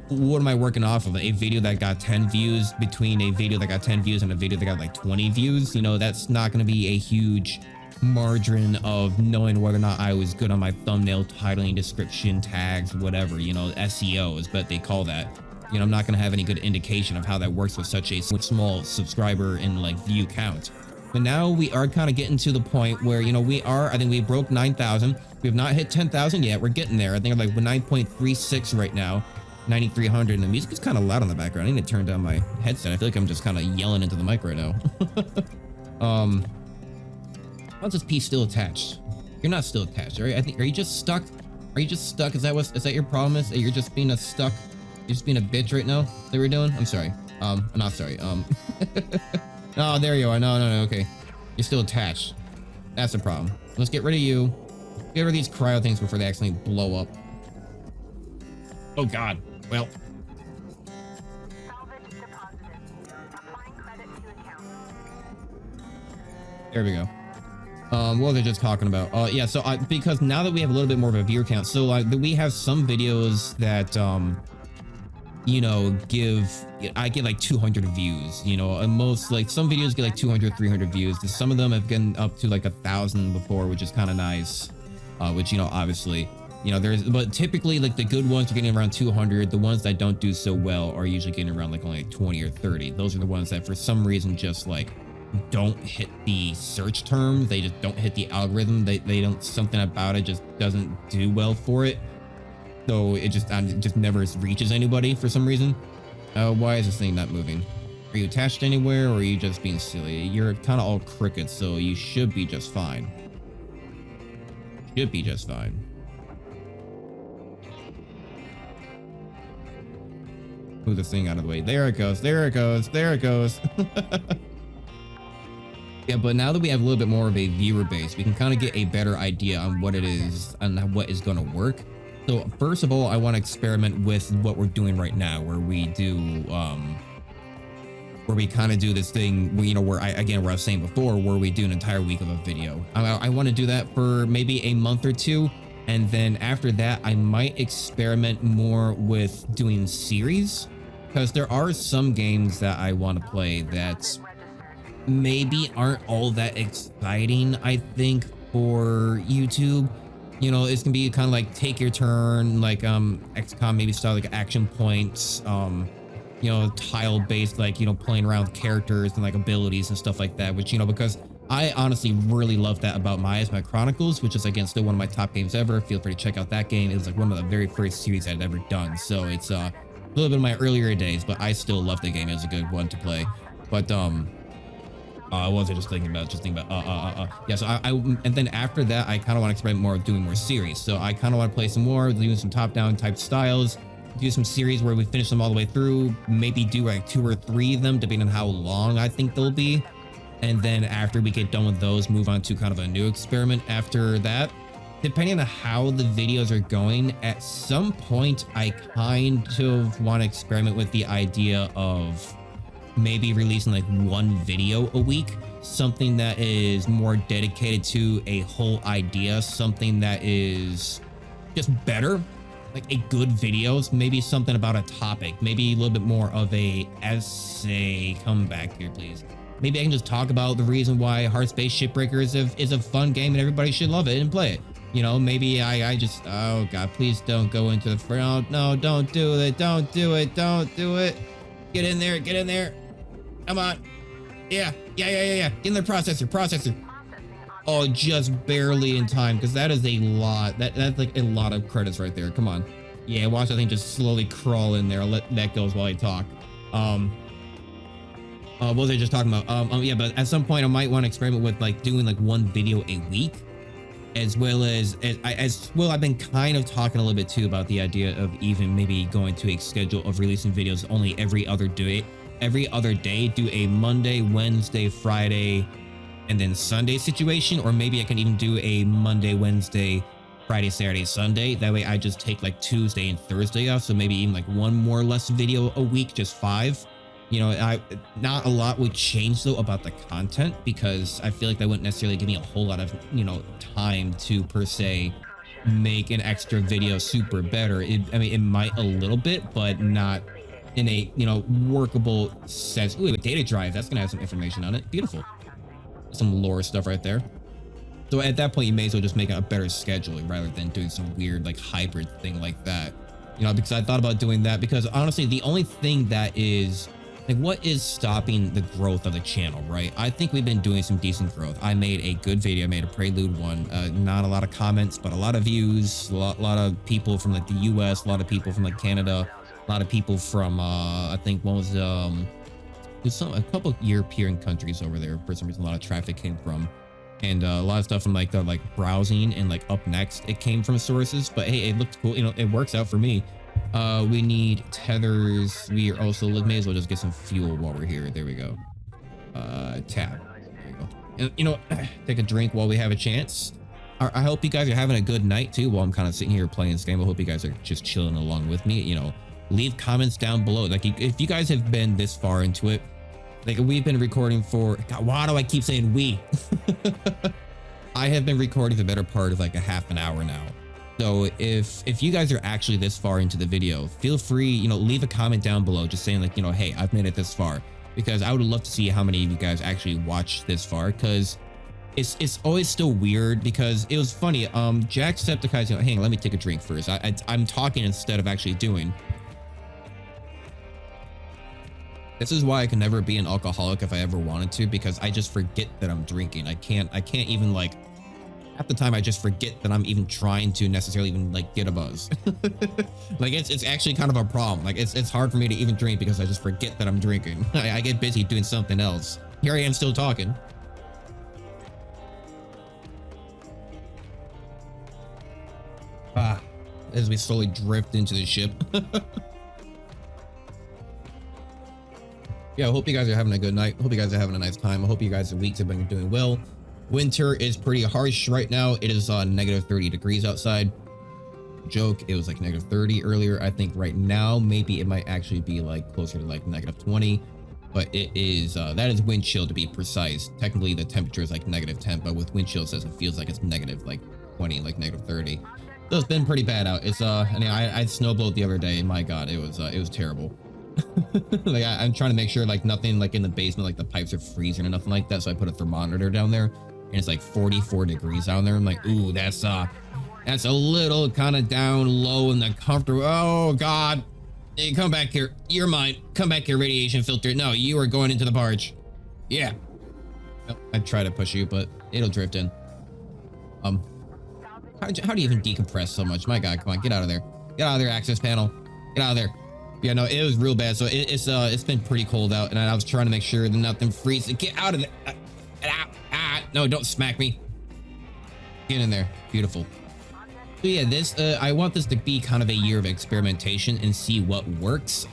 what am I working off of? A video that got 10 views between a video that got 10 views and a video that got like 20 views? You know, that's not going to be a huge margin of knowing whether or not I was good on my thumbnail, titling, description, tags, whatever, you know, SEO is what they call that. You know, I'm not going to have any good indication of how that works with such a small subscriber and like view count. But now we are kind of getting to the point where, you know, I think we broke 9,000. We have not hit 10,000 yet. We're getting there. I think I'm like 9.36 right now. 9,300, and the music is kind of loud on the background. I need to turn down my headset. I feel like I'm just kind of yelling into the mic right now. How's this piece still attached? You're not still attached, right? I think, are you just stuck? Are you just stuck? Is that your problem? Is that you're just being stuck? You're just being a bitch right now that we're doing? I'm sorry. I'm not sorry. Oh, there you are. No, okay. You're still attached. That's the problem. Let's get rid of you. Get rid of these cryo things before they accidentally blow up. Oh God. Well. Salvage deposited. Applying credit to account. There we go. What was I just talking about? Yeah, so because now that we have a little bit more of a viewer count, so we have some videos that, you know, I get like 200 views, you know, and most, like some videos get like 200, 300 views. Some of them have gotten up to like 1,000 before, which is kind of nice, which, you know, obviously, you know, but typically like the good ones are getting around 200. The ones that don't do so well are usually getting around like only 20 or 30. Those are the ones that for some reason just like don't hit the search term. They just don't hit the algorithm. They don't, something about it just doesn't do well for it. So it just never reaches anybody for some reason. Why is this thing not moving? Are you attached anywhere, or are you just being silly? You're kind of all crooked, so you should be just fine. Should be just fine. Move this thing out of the way. There it goes. There it goes. There it goes. Yeah, but now that we have a little bit more of a viewer base, we can kind of get a better idea on what it is and what is going to work. So first of all, I want to experiment with what we're doing right now, where we do where we kind of do this thing where, you know, where where I was saying before, where we do an entire week of a video. I want to do that for maybe a month or two. And then after that, I might experiment more with doing series, because there are some games that I want to play that maybe aren't all that exciting, I think, for YouTube. You know, it's gonna be kind of like take your turn, like XCOM maybe style, like action points, you know, tile based, like, you know, playing around with characters and like abilities and stuff like that, which, you know, because I honestly really love that about My Chronicles, which is again still one of my top games ever. Feel free to check out that game. It was like one of the very first series I'd ever done, so it's a little bit of my earlier days, but I still love the game. It was a good one to play. But what was I just thinking about? Yeah, so I and then after that, I kind of want to experiment more with doing more series. So I kind of want to play some more, doing some top-down type styles, do some series where we finish them all the way through, maybe do like 2 or 3 of them, depending on how long I think they'll be. And then after we get done with those, move on to kind of a new experiment after that. Depending on how the videos are going, at some point, I kind of want to experiment with the idea of maybe releasing like 1 video a week, something that is more dedicated to a whole idea, something that is just better, like a good videos, maybe something about a topic, maybe a little bit more of a essay. Come back here, please. Maybe I can just talk about the reason why Heart Space Shipbreaker is a fun game and everybody should love it and play it. You know, maybe I just, oh God, please don't go into the front. No, don't do it. Don't do it. Don't do it. Get in there. Get in there. Come on. Yeah. Get in there, processor. Oh, just barely in time, because that is a lot. That's like a lot of credits right there. Come on. Yeah, watch that thing just slowly crawl in there. I'll let that go while I talk. What was I just talking about? Yeah, but at some point I might want to experiment with like doing like 1 video a week, as well as I've been kind of talking a little bit too about the idea of even maybe going to a schedule of releasing videos only every other day. Do a Monday, Wednesday, Friday, and then Sunday situation, or maybe I can even do a Monday, Wednesday, Friday, Saturday, Sunday. That way I just take like Tuesday and Thursday off, so maybe even like 1 more less video a week, just 5. You know, not a lot would change though about the content, because I feel like that wouldn't necessarily give me a whole lot of, you know, time to per se make an extra video super better. I mean, it might a little bit, but not in a, you know, workable sense. Ooh, a data drive, that's gonna have some information on it. Beautiful. Some lore stuff right there. So at that point, you may as well just make a better scheduling rather than doing some weird like hybrid thing like that. You know, because I thought about doing that, because honestly, the only thing that is like, what is stopping the growth of the channel, right? I think we've been doing some decent growth. I made a good video. I made a Prelude one. Not a lot of comments, but a lot of views. A lot of people from like the US, a lot of people from like Canada, a lot of people from I think one was there's a couple of European countries over there. For some reason, a lot of traffic came from, and a lot of stuff from like the browsing and like up next. It came from sources, but hey, it looked cool. You know, it works out for me. We need tethers. We are also, may as well just get some fuel while we're here. There we go. Tab. There you go. And, you know, take a drink while we have a chance. I hope you guys are having a good night too while I'm kind of sitting here playing this game. I hope you guys are just chilling along with me. You know, leave comments down below. Like, if you guys have been this far into it, like we've been recording for, God, why do I keep saying we? I have been recording the better part of like a half an hour now. So if you guys are actually this far into the video, feel free, you know, leave a comment down below just saying like, you know, hey, I've made it this far, because I would love to see how many of you guys actually watched this far, because it's always still weird, because it was funny. Jacksepticeye's, you know, hang on, let me take a drink first. I'm talking instead of actually doing. This is why I can never be an alcoholic if I ever wanted to, because I just forget that I'm drinking. I can't even like, half the time I just forget that I'm even trying to necessarily even like get a buzz. Like it's actually kind of a problem. Like it's hard for me to even drink because I just forget that I'm drinking. I get busy doing something else. Here I am still talking. As we slowly drift into the ship. Yeah, I hope you guys are having a good night. I hope you guys are having a nice time. I hope you guys' weeks have been doing well. Winter is pretty harsh right now. It is negative 30 degrees outside. Joke, it was like negative 30 earlier. I think right now maybe it might actually be like closer to like negative 20. but it is that is wind chill to be precise. Technically the temperature is like -10, but with wind chill it says it feels like it's negative like 20, like -30. So it's been pretty bad out. It's and I snowblowed the other day, and my god, it was terrible. Like I'm trying to make sure like nothing like in the basement, like the pipes are freezing or nothing like that, so I put a thermometer down there, and it's like 44 degrees down there. I'm like, ooh, that's a little kind of down low in the comfortable. Oh god, hey, come back here, you're mine, come back here, radiation filter. No, you are going into the barge. Yeah, I'd try to push you, but it'll drift in. How do you even decompress so much? My god, come on, get out of there, get out of there, access panel, get out of there. Yeah, no, it was real bad. So it's been pretty cold out, and I was trying to make sure that nothing freezes. Get out of there. No, don't smack me. Get in there. Beautiful. So yeah, this I want this to be kind of a year of experimentation and see what works.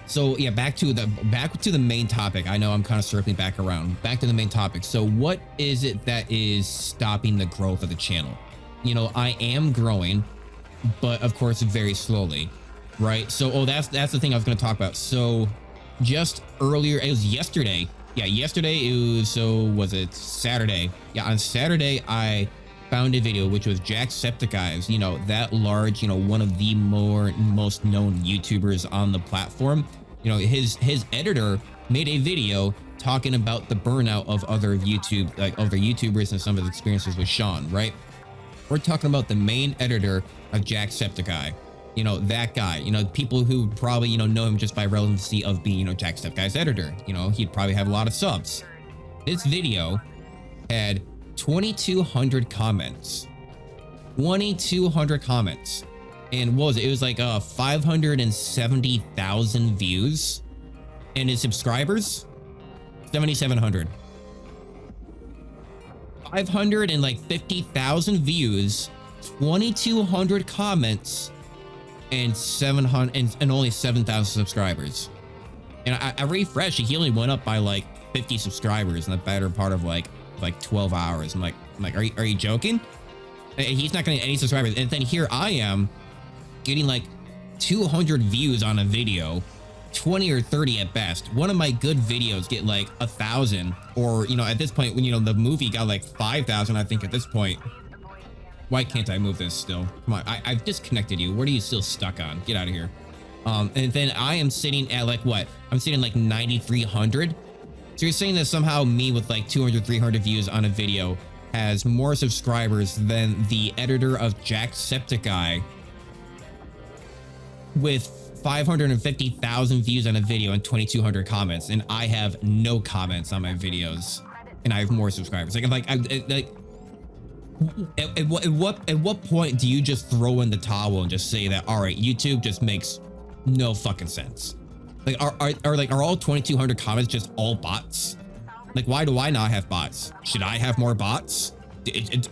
So yeah, back to the main topic. I know I'm kind of circling back around. Back to the main topic. So what is it that is stopping the growth of the channel? You know, I am growing, but of course very slowly, right? So that's the thing I was going to talk about. So just earlier, it was yesterday. Yeah, yesterday it was, so was it Saturday? Yeah, on Saturday I found a video which was Jacksepticeye's, you know, that large, you know, one of the most known YouTubers on the platform. You know, his editor made a video talking about the burnout of other YouTubers and some of his experiences with Sean, right? We're talking about the main editor of Jacksepticeye. You know, that guy, you know, people who probably, you know him just by relevancy of being, you know, Jacksepticeye's editor. You know, he'd probably have a lot of subs. This video had 2,200 comments. 2,200 comments. And what was it? It was like 570,000 views. And his subscribers, 7,700. 550,000 views, 2,200 comments, and 700 and only 7,000 subscribers. And I refreshed, he only went up by like 50 subscribers in the better part of like 12 hours. I'm like, are you joking? He's not getting any subscribers. And then here I am getting like 200 views on a video, 20 or 30 at best. One of my good videos get like 1,000, or, you know, at this point, when, you know, the movie got like 5,000, I think at this point. Why can't I move this still? Come on, I've disconnected you. What are you still stuck on? Get out of here. And then I am sitting at like what? I'm sitting like 9,300. So you're saying that somehow me with like 200, 300 views on a video has more subscribers than the editor of Jacksepticeye with 550,000 views on a video and 2,200 comments, and I have no comments on my videos, and I have more subscribers. At what point do you just throw in the towel and just say that, all right, YouTube just makes no fucking sense? Like, are all 2,200 comments just all bots? Like, why do I not have bots? Should I have more bots?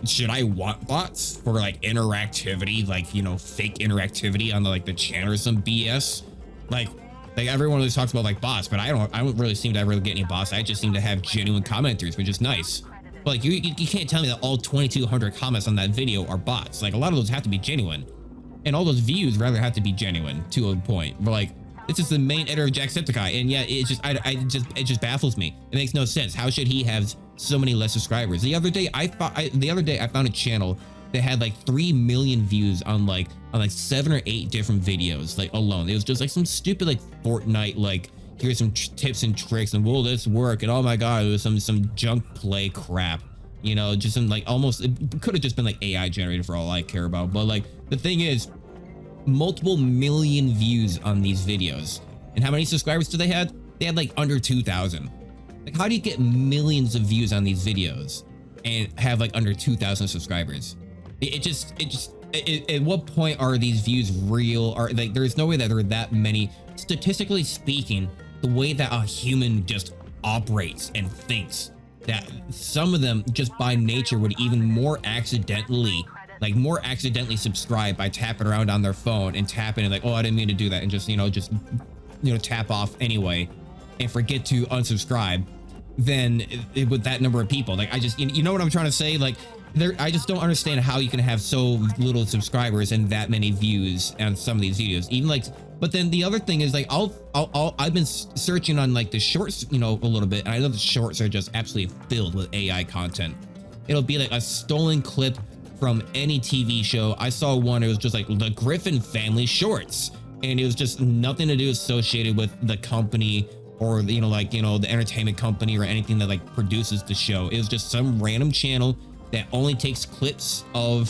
Should I want bots for like interactivity, like, you know, fake interactivity on the channel or some BS? Like everyone always talks about like bots, but I don't really seem to ever get any bots. I just seem to have genuine commenters, which is nice. But like you can't tell me that all 2,200 comments on that video are bots. Like, a lot of those have to be genuine, and all those views rather have to be genuine to a point. But like, this is the main editor of Jacksepticeye, and yeah, it just baffles me. It makes no sense. How should he have so many less subscribers? The other day I found a channel that had like 3 million views on like 7 or 8 different videos, like, alone. It was just like some stupid like Fortnite, like, here's some tips and tricks, and will this work, and oh my god, it was some junk play crap, you know, just some like, almost, it could have just been like AI generated for all I care about. But like, the thing is, multiple million views on these videos, and how many subscribers do they had? They had like under 2,000. Like, how do you get millions of views on these videos and have like under 2,000 subscribers? At what point are these views real? Are like, there's no way that there are that many. Statistically speaking, the way that a human just operates and thinks, that some of them just by nature would even more accidentally subscribe by tapping around on their phone and tapping and like, oh, I didn't mean to do that, and just tap off anyway and forget to unsubscribe, then with that number of people, like, I just, you know what I'm trying to say? Like, I just don't understand how you can have so little subscribers and that many views on some of these videos. Even like, but then the other thing is like, I've been searching on like the shorts, you know, a little bit. And I know the shorts are just absolutely filled with AI content. It'll be like a stolen clip from any TV show. I saw one, it was just like the Griffin family shorts. And it was just nothing to do associated with the company or, you know, like, you know, the entertainment company or anything that like produces the show. It was just some random channel that only takes clips of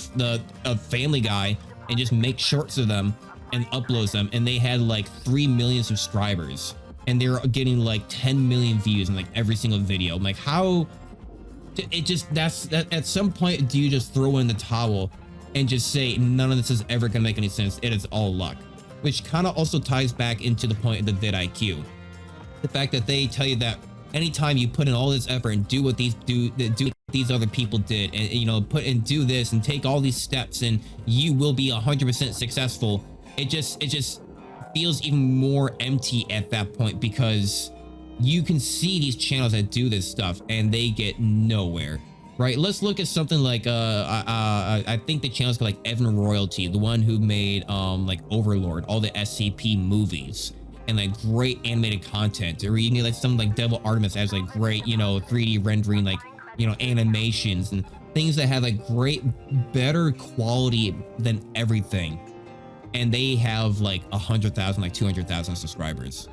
Family Guy and just makes shorts of them and uploads them. And they had like 3 million subscribers and they're getting like 10 million views in like every single video. I'm like, how it just, that at some point, do you just throw in the towel and just say, none of this is ever gonna make any sense? It is all luck, which kind of also ties back into the point of the Vid-IQ. The fact that they tell you that anytime you put in all this effort and do what these other people did, and you know, put and do this and take all these steps, and you will be 100% successful. It just feels even more empty at that point, because you can see these channels that do this stuff and they get nowhere. Right? Let's look at something like I think the channel's called like Evan Royalty, the one who made like Overlord, all the SCP movies, and like great animated content. Or you need like something like Devil Artemis has like great, you know, 3D rendering, like, you know, animations and things that have like great, better quality than everything. And they have like 100,000, like 200,000 subscribers.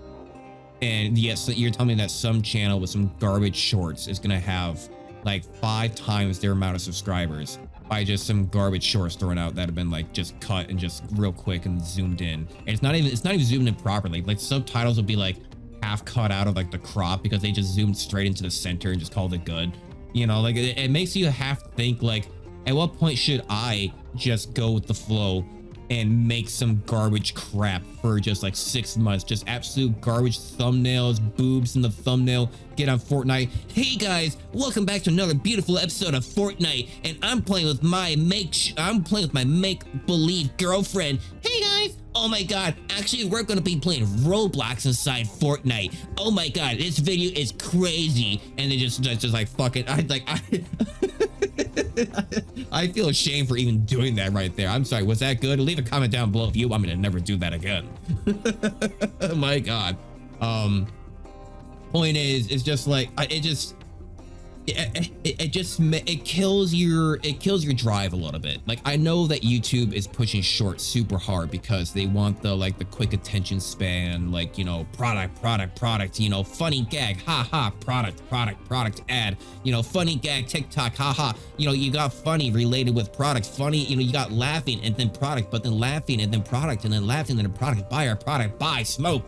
And yes, you're telling me that some channel with some garbage shorts is gonna have like 5 times their amount of subscribers by just some garbage shorts thrown out that have been like just cut and just real quick and zoomed in. And it's not even zoomed in properly. Like subtitles will be like half cut out of like the crop because they just zoomed straight into the center and just called it good. You know, like it makes you have to think like, at what point should I just go with the flow and make some garbage crap for just like 6 months, just absolute garbage thumbnails, boobs in the thumbnail, get on Fortnite. Hey guys, welcome back to another beautiful episode of Fortnite, and I'm playing with my make-believe girlfriend. Hey guys, oh my god, actually we're gonna be playing Roblox inside Fortnite. Oh my god, this video is crazy. And they just like fucking, I feel ashamed for even doing that right there. I'm sorry, was that good? Leave a comment down below if you want me to never do that again. Oh my god. Point is, it's just like, it kills your drive a little bit. Like, I know that YouTube is pushing shorts super hard because they want the quick attention span, like, you know, product, you know, funny gag, haha, product ad, you know, funny gag, TikTok, haha, you know, you got funny related with product, funny, you know, you got laughing and then product, but then laughing and then product and then laughing and then product, buy our product, buy smoke.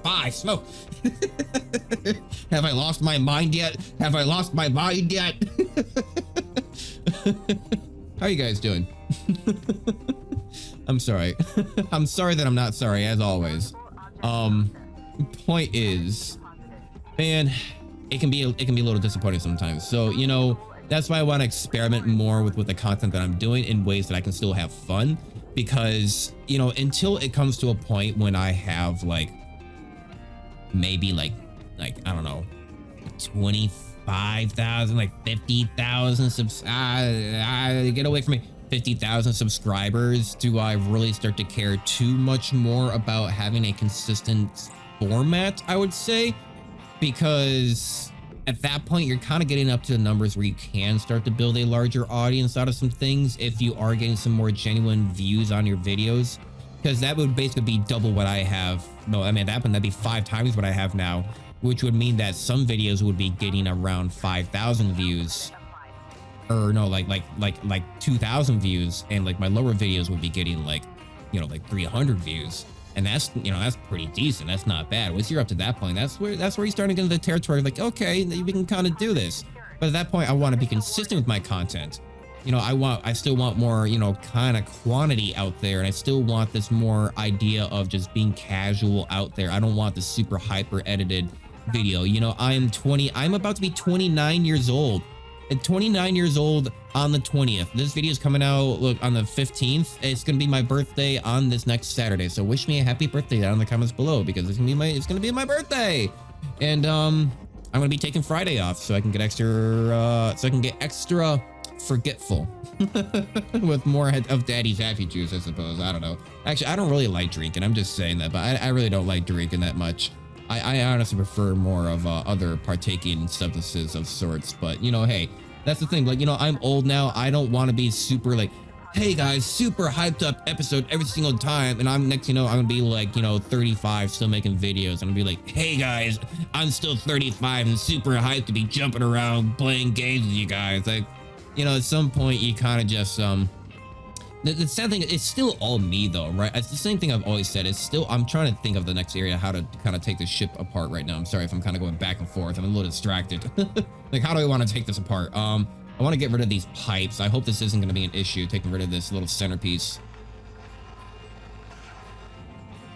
Have I lost my mind yet? How are you guys doing? I'm sorry. I'm sorry that I'm not sorry, as always. Point is, man, it can be a little disappointing sometimes. So, you know, that's why I want to experiment more with the content that I'm doing in ways that I can still have fun, because, you know, until it comes to a point when I have like maybe like I don't know, 25,000, like 50,000 get away from me, 50,000 subscribers, do I really start to care too much more about having a consistent format, I would say, because at that point you're kind of getting up to the numbers where you can start to build a larger audience out of some things if you are getting some more genuine views on your videos, because that would basically be double what I have. No, I mean, that'd be 5 times what I have now, which would mean that some videos would be getting around 5,000 views, or no, like 2,000 views, and like my lower videos would be getting like, you know, like 300 views, and that's, you know, that's pretty decent. That's not bad. Once you're up to that point, that's where you start to get into the territory of like, okay, we can kind of do this. But at that point, I want to be consistent with my content. You know, I still want more, you know, kind of quantity out there, and I still want this more idea of just being casual out there. I don't want the super hyper edited video. You know, I'm about to be 29 years old. At 29 years old on the 20th. This video is coming out, look, on the 15th. It's gonna be my birthday on this next Saturday. So wish me a happy birthday down in the comments below, because it's gonna be my birthday. And I'm gonna be taking Friday off so I can get extra forgetful with more of daddy's happy juice, I suppose. I don't know. Actually, I don't really like drinking. I'm just saying that, but I really don't like drinking that much. I honestly prefer more of other partaking substances of sorts. But, you know, hey, that's the thing. Like, you know, I'm old now. I don't want to be super like, hey guys, super hyped up episode every single time. And I'm next, you know, I'm gonna be like, you know, 35, still making videos. I'm gonna be like, hey guys, I'm still 35 and super hyped to be jumping around playing games with you guys. Like, you know, at some point you kind of just, the sad thing, it's still all me though, right? It's the same thing I've always said. It's still, I'm trying to think of the next area, how to kind of take the ship apart right now. I'm sorry if I'm kind of going back and forth. I'm a little distracted. Like, how do I want to take this apart? I want to get rid of these pipes. I hope this isn't going to be an issue, taking rid of this little centerpiece.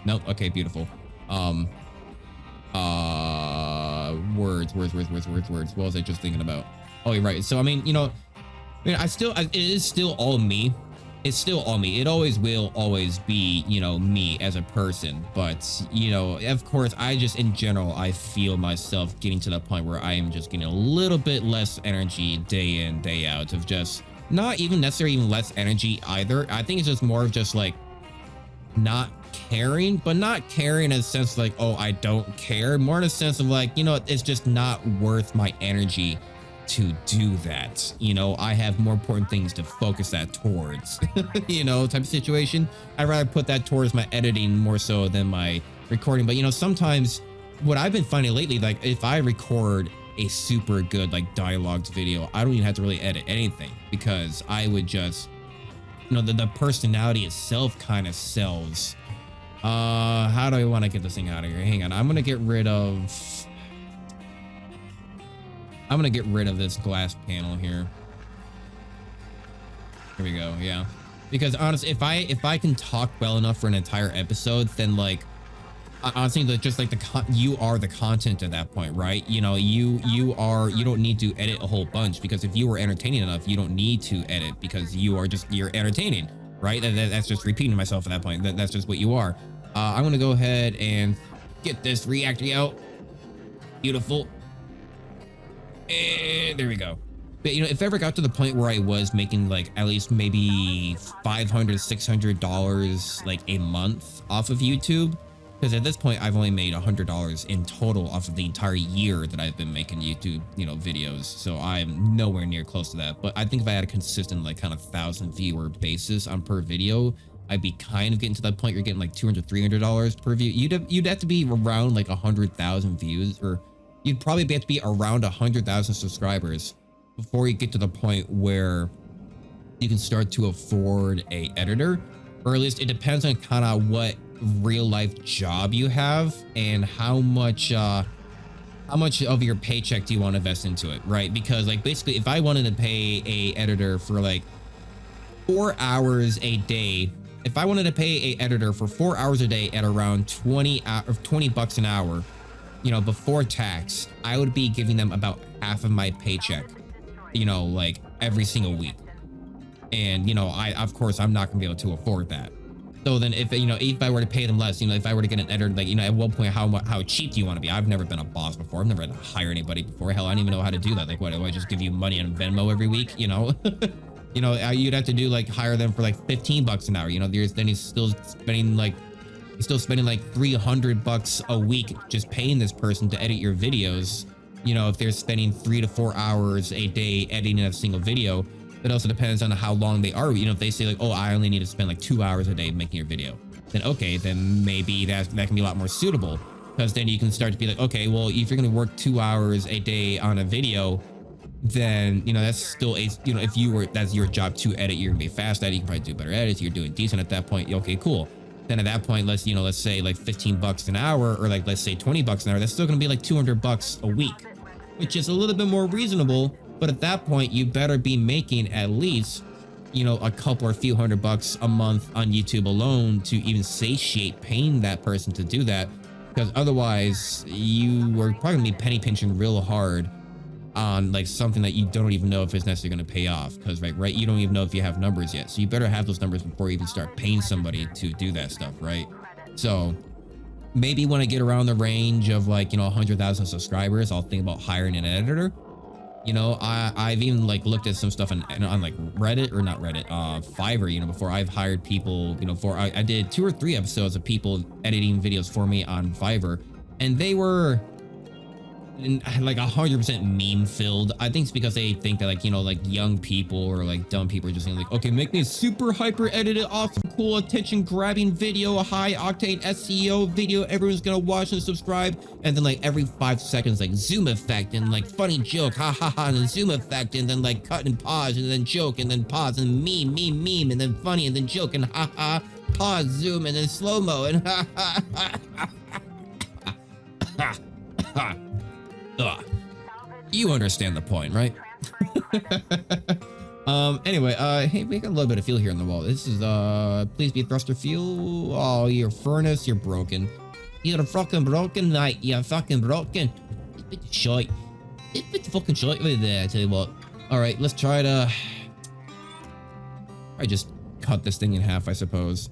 Nope. Okay, beautiful. Words. What was I just thinking about? Oh, you're right. So, I mean, you know, it is still all me. It's still all me. It always will always be, you know, me as a person. But, you know, of course, I just, in general, I feel myself getting to the point where I am just getting a little bit less energy day in, day out, of just not even necessarily even less energy either. I think it's just more of just like not caring, but not caring in a sense like, oh, I don't care. More in a sense of like, you know, it's just not worth my energy to do that. You know, I have more important things to focus that towards, you know, type of situation. I'd rather put that towards my editing more so than my recording. But, you know, sometimes what I've been finding lately, like if I record a super good like dialogued video, I don't even have to really edit anything, because I would just, you know, the personality itself kind of sells. How do I want to get this thing out of here? Hang on, I'm gonna get rid of this glass panel here. Here we go. Yeah, because honestly, if I can talk well enough for an entire episode, then like honestly, just like you are the content at that point, right? You know, you don't need to edit a whole bunch, because if you were entertaining enough, you don't need to edit, because you're entertaining, right? That's just repeating myself at that point. That's just what you are. I'm gonna go ahead and get this reactor out. Beautiful. And there we go. But, you know, if I ever got to the point where I was making like at least maybe $500, $600 like a month off of YouTube, because at this point I've only made $100 in total off of the entire year that I've been making YouTube, you know, videos. So I'm nowhere near close to that. But I think if I had a consistent like kind of 1,000 viewer basis on per video, I'd be kind of getting to that point. You're getting like $200, $300 per view. You'd have to be around like 100,000 views, or you'd probably have to be around 100,000 subscribers before you get to the point where you can start to afford a editor, or at least it depends on kind of what real life job you have and how much of your paycheck do you want to invest into it, right? Because like basically, if I wanted to pay a editor for like 4 hours a day, if I wanted to pay a editor for 4 hours a day at around $20 an hour, you know, before tax, I would be giving them about half of my paycheck, you know, like every single week. And, you know, of course, I'm not gonna be able to afford that. So then if, you know, if I were to pay them less, you know, if I were to get an editor, like, you know, at one point, how cheap do you want to be? I've never been a boss before. I've never had to hire anybody before. Hell, I don't even know how to do that. Like, what, do I just give you money on Venmo every week? You know, you know, you'd have to do like hire them for like $15 an hour. You know, then he's still spending like $300 a week just paying this person to edit your videos. You know, if they're spending 3 to 4 hours a day editing a single video, it also depends on how long they are. You know, if they say like, oh, I only need to spend like 2 hours a day making your video, then okay, then maybe that can be a lot more suitable, because then you can start to be like, okay, well, if you're going to work 2 hours a day on a video, then, you know, that's still a, you know, if that's your job to edit, you're gonna be fast at it, you can probably do better edits, you're doing decent at that point. Okay, cool. Then at that point, let's say like $15 an hour, or like, let's say $20 an hour, that's still gonna be like $200 a week, which is a little bit more reasonable. But at that point, you better be making at least, you know, a couple or few $100 a month on YouTube alone to even satiate paying that person to do that. Because otherwise, you are probably gonna be penny pinching real hard on like something that you don't even know if it's necessarily going to pay off, because right, you don't even know if you have numbers yet. So you better have those numbers before you even start paying somebody to do that stuff, right? So maybe when I get around the range of like, you know, 100,000 subscribers, I'll think about hiring an editor. You know, I've even like looked at some stuff on like Reddit, or not Reddit, Fiverr, you know, before. I've hired people, you know, I did 2 or 3 episodes of people editing videos for me on Fiverr, and they were like 100% meme filled. I think it's because they think that, like, you know, like young people or like dumb people are just like, okay, make me a super hyper edited, awesome, cool, attention grabbing video, a high octane SEO video everyone's gonna watch and subscribe, and then like every 5 seconds like zoom effect and like funny joke, ha ha ha, and then zoom effect, and then like cut and pause, and then joke, and then pause, and meme, and then funny, and then joke, and ha ha, pause, zoom, and then slow mo, and ha ha ha ha ha. You understand the point, right? Anyway, hey, we got a little bit of fuel here on the wall. This is, please be thruster fuel. Oh, your furnace, you're broken. You're fucking broken, mate. You're fucking broken. It's a bit of shite. It's a bit of fucking shite over there, I tell you what. Alright, let's try to... I just cut this thing in half, I suppose.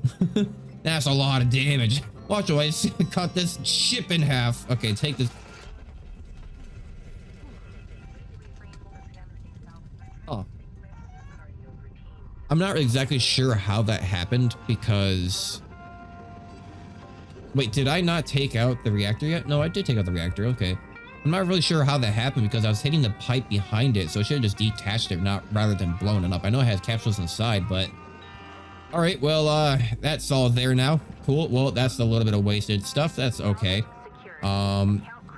That's a lot of damage. Watch away, cut this ship in half. Okay, take this... Oh. I'm not exactly sure how that happened, because... Wait, did I not take out the reactor yet? No, I did take out the reactor, okay. I'm not really sure how that happened, because I was hitting the pipe behind it, so I should have just detached it, rather than blown it up. I know it has capsules inside, but... Alright, well, that's all there now. Cool, well, that's a little bit of wasted stuff. That's okay.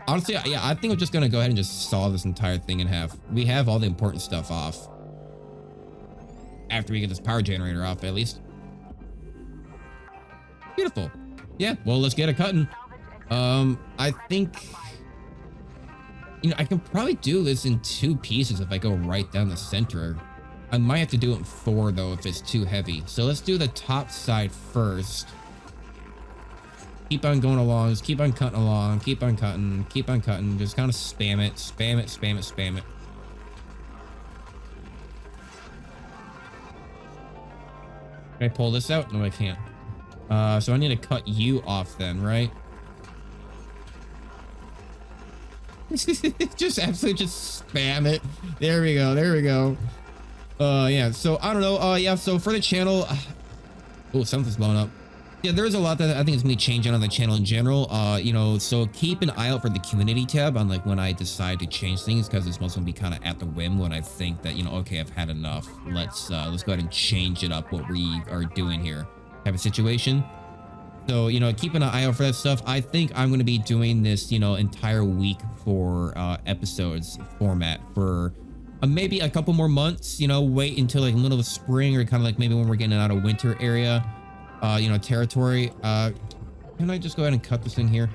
Honestly, yeah, I think I'm just gonna go ahead and just saw this entire thing in half. We have all the important stuff off. After we get this power generator off, at least. Beautiful. Yeah, well, let's get it cutting. I think... You know, I can probably do this in 2 pieces if I go right down the center. I might have to do it in 4, though, if it's too heavy. So let's do the top side first. Keep on going along, just keep on cutting along, keep on cutting, just kind of spam it, spam it, spam it, spam it. Can I pull this out? No, I can't. So I need to cut you off then, right? Just absolutely just spam it. There we go, there we go. Yeah, so I don't know, yeah, so for the channel... Oh, something's blown up. Yeah, there's a lot that I think is going to be changing on the channel in general. You know, so keep an eye out for the community tab on like when I decide to change things, because it's mostly going to be kind of at the whim when I think that, you know, okay, I've had enough. Let's go ahead and change it up, what we are doing here type of situation. So, you know, keep an eye out for that stuff. I think I'm going to be doing this, you know, entire week for episodes format for maybe a couple more months, you know, wait until like middle of spring, or kind of like maybe when we're getting out of winter area. You know, territory. Can I just go ahead and cut this thing here?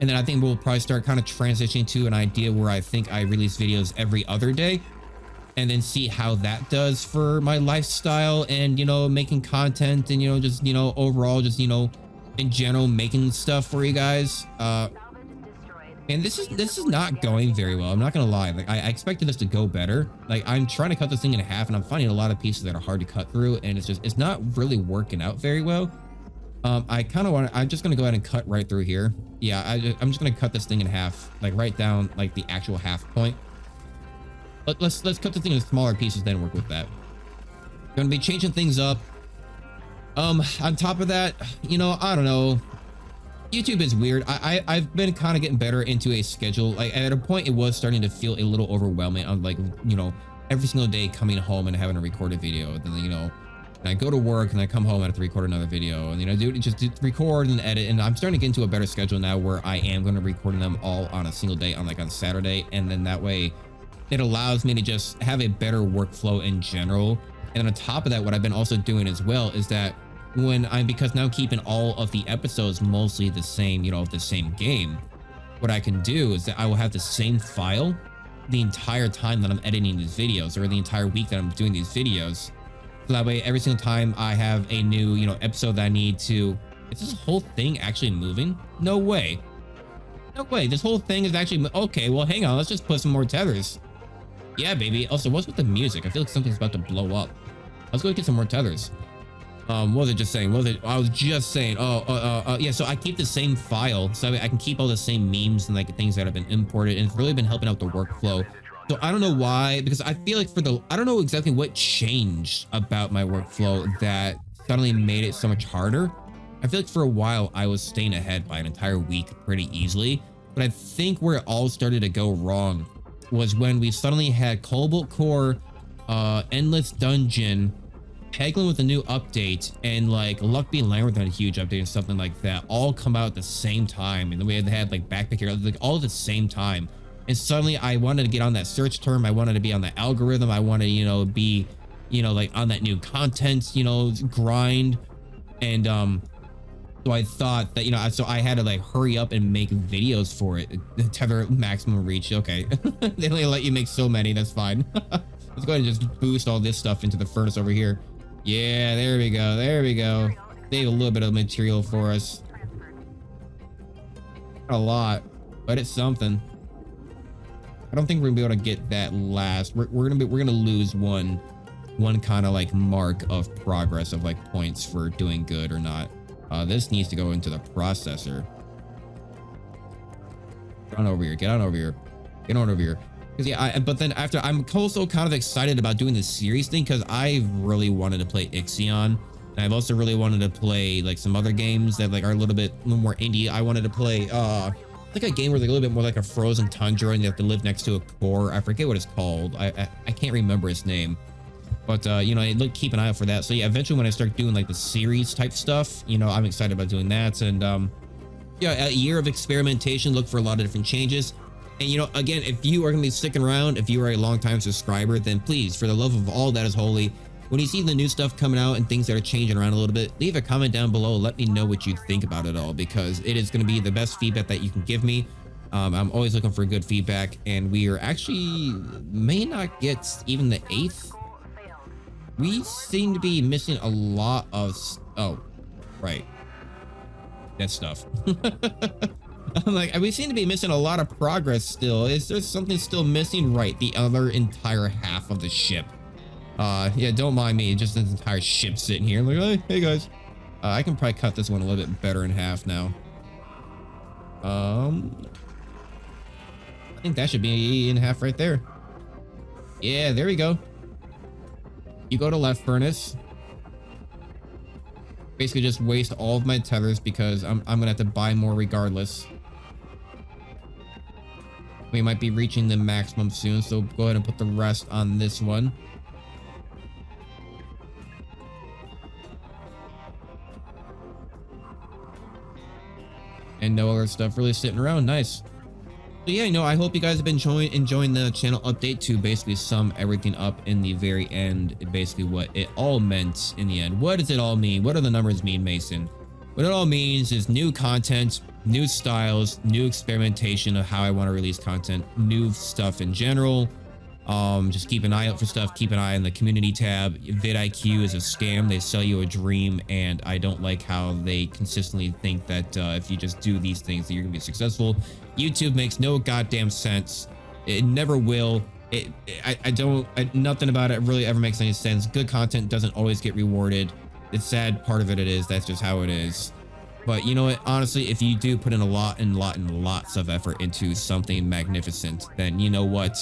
And then I think we'll probably start kind of transitioning to an idea where I think I release videos every other day, and then see how that does for my lifestyle and, you know, making content and, you know, just, you know, overall, just, you know, in general, making stuff for you guys. And this is not going very well. I'm not gonna lie. Like I expected this to go better. Like I'm trying to cut this thing in half, and I'm finding a lot of pieces that are hard to cut through, and it's not really working out very well. I'm just gonna go ahead and cut right through here. Yeah, I'm just gonna cut this thing in half, like right down like the actual half point. Let's cut the thing in smaller pieces, then work with that. Gonna be changing things up. On top of that, you know, I don't know. YouTube is weird. I've been kind of getting better into a schedule. Like at a point, it was starting to feel a little overwhelming. I'm like, you know, every single day coming home and having to record a video. Then, you know, and I go to work and I come home and I have to record another video, and, you know, just record and edit. And I'm starting to get into a better schedule now where I am going to record them all on a single day, on Saturday. And then that way it allows me to just have a better workflow in general. And then on top of that, what I've been also doing as well is that because now I'm keeping all of the episodes mostly the same, you know, the same game, what I can do is that I will have the same file the entire time that I'm editing these videos, or the entire week that I'm doing these videos. So that way, every single time I have a new, you know, episode that I need to... Is this whole thing actually moving? No way. No way. This whole thing is actually... Okay, well, hang on. Let's just put some more tethers. Yeah, baby. Also, what's with the music? I feel like something's about to blow up. Let's go get some more tethers. What was it just saying? I was just saying, yeah, so I keep the same file, so I can keep all the same memes and like things that have been imported, and it's really been helping out the workflow So I don't know why, because I feel like I don't know exactly what changed about my workflow that suddenly made it so much harder. I feel like for a while I was staying ahead by an entire week pretty easily, but I think where it all started to go wrong was when we suddenly had Cobalt Core, Endless Dungeon, Peglin with a new update, and like Luck Being Land with a huge update and something like that all come out at the same time. And then we had like Backpack Hero, like all at the same time. And suddenly I wanted to get on that search term. I wanted to be on the algorithm. I wanted to, be, like on that new content, grind. And, so I thought that, so I had to like hurry up and make videos for it. Tether maximum reach. Okay. They only let you make so many. That's fine. Let's go ahead and just boost all this stuff into the furnace over here. Yeah, there we go. There we go. Save a little bit of material for us. Not a lot, but it's something. I don't think we're gonna be able to get that last. We're gonna lose one kind of like mark of progress of like points for doing good or not. This needs to go into the processor. Get on over here. Get on over here. Get on over here. Because yeah, but then after, I'm also kind of excited about doing this series thing because I really wanted to play Ixion, and I've also really wanted to play like some other games that like are a little more indie. I wanted to play like a game where like a little bit more like a frozen tundra and you have to live next to a core. I forget what it's called. I can't remember its name, but keep an eye out for that. So yeah, eventually when I start doing like the series type stuff, I'm excited about doing that. And yeah, a year of experimentation. Look for a lot of different changes. And again, if you are going to be sticking around, if you are a long-time subscriber, then please, for the love of all that is holy, when you see the new stuff coming out and things that are changing around a little bit, leave a comment down below. Let me know what you think about it all, because it is going to be the best feedback that you can give me. I'm always looking for good feedback, and we are actually may not get even the 8th. We seem to be missing a lot of... Oh, right. That stuff. I'm like, we seem to be missing a lot of progress still. Is there something still missing? Right, the other entire half of the ship. Yeah, don't mind me. Just this entire ship sitting here. Like, hey guys. I can probably cut this one a little bit better in half now. I think that should be in half right there. Yeah, there we go. You go to left furnace. Basically just waste all of my tethers because I'm gonna have to buy more regardless. We might be reaching the maximum soon, so go ahead and put the rest on this one. And no other stuff really sitting around. Nice. So yeah, I hope you guys have been enjoying the channel update to basically sum everything up in the very end, basically what it all meant in the end. What does it all mean? What do the numbers mean, Mason? What it all means is new content, new styles, new experimentation of how I want to release content, new stuff in general. Just keep an eye out for stuff. Keep an eye on the community tab. Vid-IQ is a scam. They sell you a dream, and I don't like how they consistently think that if you just do these things that you're gonna be successful. YouTube makes no goddamn sense. It never will. Nothing about it really ever makes any sense. Good content doesn't always get rewarded. It's sad. Part of it is. That's just how it is. But you know what? Honestly, if you do put in a lot and lots of effort into something magnificent, then you know what?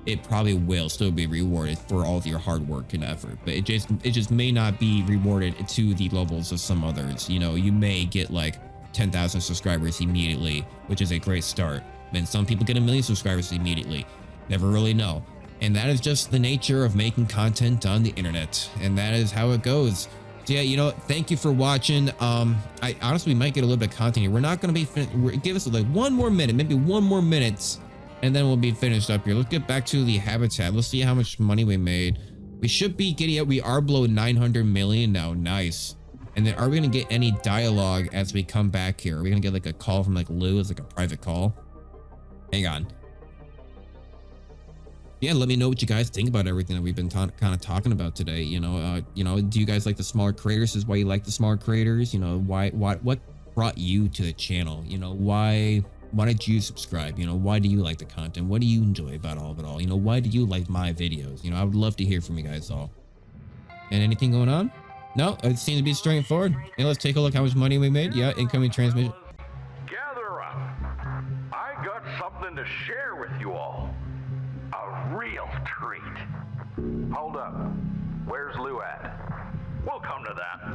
It probably will still be rewarded for all of your hard work and effort. But it just may not be rewarded to the levels of some others. You may get like 10,000 subscribers immediately, which is a great start. And some people get 1 million subscribers immediately. Never really know. And that is just the nature of making content on the internet. And that is how it goes. So yeah, thank you for watching. I honestly might get a little bit of content here. We're not going to be give us like one more minute, maybe 1 more minute, and then we'll be finished up here. Let's get back to the habitat. Let's see how much money we made. We should be getting it. We are below 900 million now. Nice. And then are we going to get any dialogue as we come back here? Are we going to get like a call from like Lou as like a private call? Hang on. Yeah, let me know what you guys think about everything that we've been kind of talking about today. Do you guys like the smaller creators? Is why you like the smaller creators? What brought you to the channel? Why did you subscribe? Why do you like the content? What do you enjoy about all of it all? Why do you like my videos? I would love to hear from you guys all. And anything going on? No, it seems to be straightforward. Let's take a look how much money we made. Yeah, incoming transmission. Gather up. I got something to share with you all. a real treat. Hold up. Where's Lou at? We'll come to that.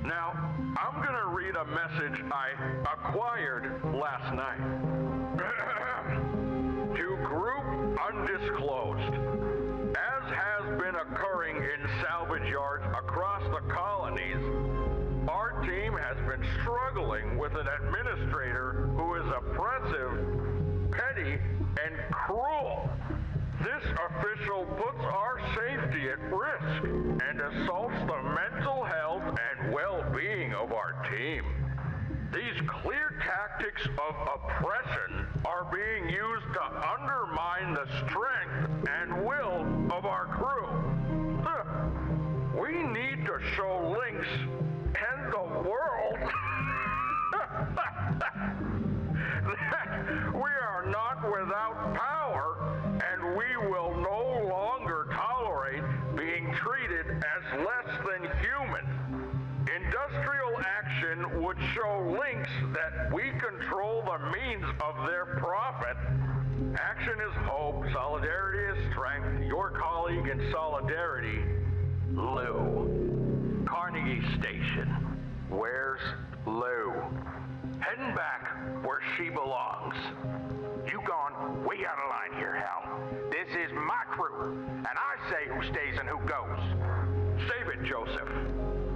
Now, I'm gonna read a message I acquired last night. To Group Undisclosed. As has been occurring in salvage yards across the colonies, our team has been struggling with an administrator who is oppressive, petty, and cruel. This official puts our safety at risk and assaults the mental health and well-being of our team. These clear tactics of oppression are being used to undermine the strength and will of our crew. We need to show Lynx and the world that we are not without power, and we will no longer tolerate being treated as less than human. Industrial action would show Lynx that we control the means of their profit. Action is hope, solidarity is strength. Your colleague in solidarity, Lou. Carnegie Station. Where's Lou? Heading back where she belongs. You gone way out of line here, Hal. This is my crew, and I say who stays and who goes. Save it, Joseph.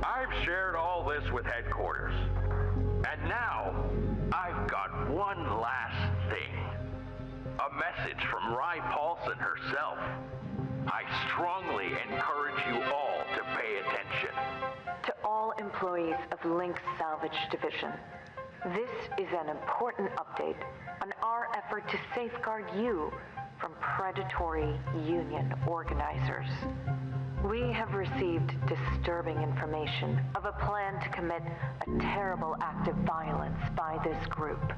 I've shared all this with headquarters. And now, I've got one last thing. A message from Rye Paulson herself. I strongly encourage you all to pay attention. To all employees of Lynx Salvage Division, this is an important update on our effort to safeguard you from predatory union organizers. We have received disturbing information of a plan to commit a terrible act of violence by this group.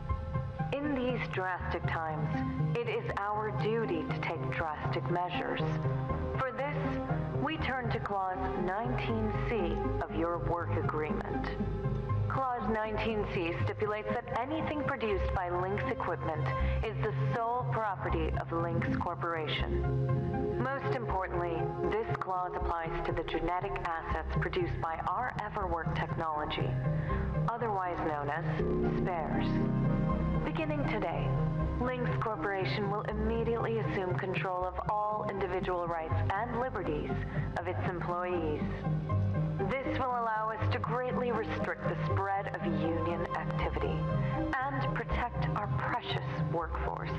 In these drastic times, it is our duty to take drastic measures. For this, we turn to Clause 19C of your work agreement. Clause 19C stipulates that anything produced by Lynx Equipment is the sole property of Lynx Corporation. Most importantly, this clause applies to the genetic assets produced by our Everwork technology, otherwise known as spares. Beginning today, Lynx Corporation will immediately assume control of all individual rights and liberties of its employees. This will allow us to greatly restrict the spread of union activity and protect our precious workforce.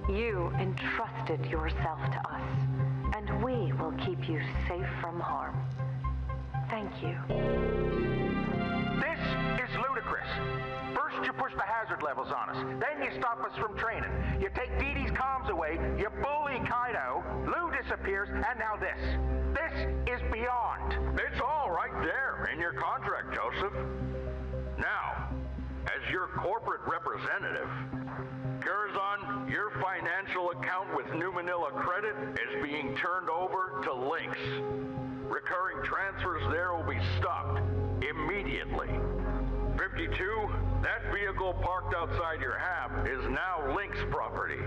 You entrusted yourself to us, and we will keep you safe from harm. Thank you. This is ludicrous. First you push the hazard levels on us, then you stop us from training. You take Dee Dee's comms away, you bully Kaido, Lou disappears, and now this. This is beyond. It's all right there in your contract, Joseph. Now, as your corporate representative, Curzon, your financial account with New Manila Credit is being turned over to Lynx. Recurring transfers there will be stopped immediately. 52, that vehicle parked outside your hab is now Lynx property.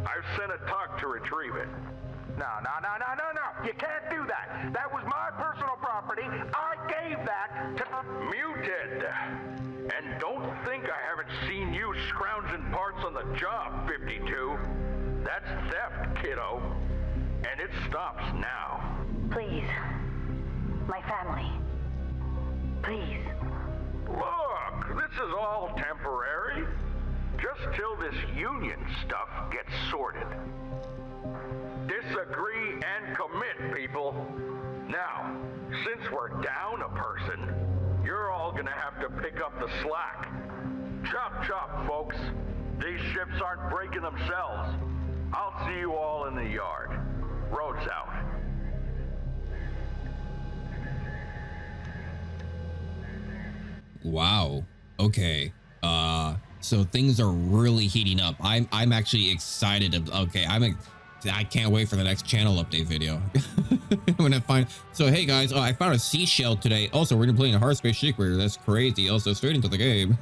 I've sent a tug to retrieve it. No. You can't do that. That was my personal property. I gave that to... Muted. And don't think I haven't seen you scrounging parts on the job, 52. That's theft, kiddo. And it stops now. Please. My family. Please. Look, this is all temporary. Just till this union stuff gets sorted. Disagree and commit, people. Now, since we're down a person, you're all gonna have to pick up the slack. Chop chop, folks. These ships aren't breaking themselves. I'll see you all in the yard. Road's out. Wow. Okay. So things are really heating up. I'm actually excited. I can't wait for the next channel update video. I'm gonna find. So hey guys, I found a seashell today. Also, we're gonna play in a hard space secret. That's crazy. Also, straight into the game.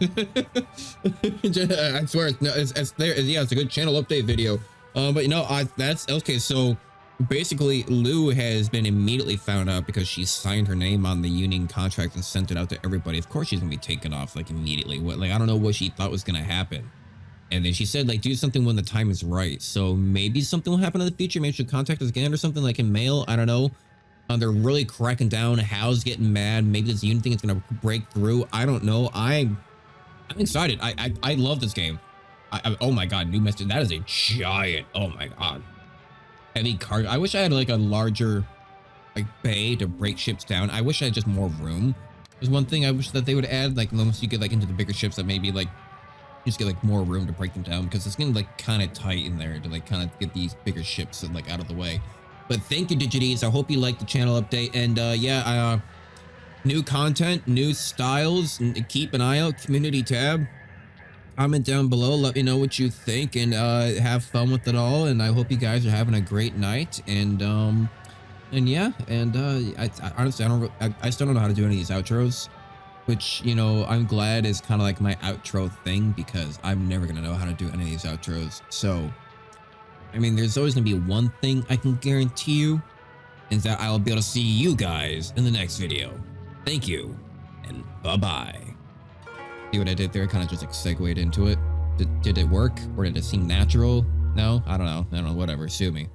I swear, it's there. Yeah, it's a good channel update video. But you know, that's okay. So basically, Lou has been immediately found out because she signed her name on the union contract and sent it out to everybody. Of course, she's gonna be taken off like immediately. What, like, I don't know what she thought was gonna happen. And then she said, like, do something when the time is right. So maybe something will happen in the future. Maybe she'll contact us again or something, like in mail. I don't know. They're really cracking down. Hal's getting mad. Maybe this union thing is gonna break through. I don't know. I'm excited. I love this game. Oh my god, new message. That is a giant. Oh my god. Heavy cargo. I wish I had like a larger like bay to break ships down. I wish I had just more room. There's one thing I wish that they would add, like once you get like into the bigger ships, that maybe like you just get like more room to break them down, because it's getting like kind of tight in there to like kind of get these bigger ships like out of the way. But thank you, Digities. I hope you liked the channel update. And yeah, new content, new styles, and keep an eye out. Community tab. Comment down below. Let me know what you think, and have fun with it all. And I hope you guys are having a great night. And yeah, and I honestly I still don't know how to do any of these outros, which, you know, I'm glad is kind of like my outro thing, because I'm never gonna know how to do any of these outros. So I mean, there's always gonna be one thing I can guarantee you, is that I'll be able to see you guys in the next video. Thank you, and bye-bye. See what I did there? Kind of just like segued into it. Did it work? Or did it seem natural? No? I don't know. Whatever. Sue me.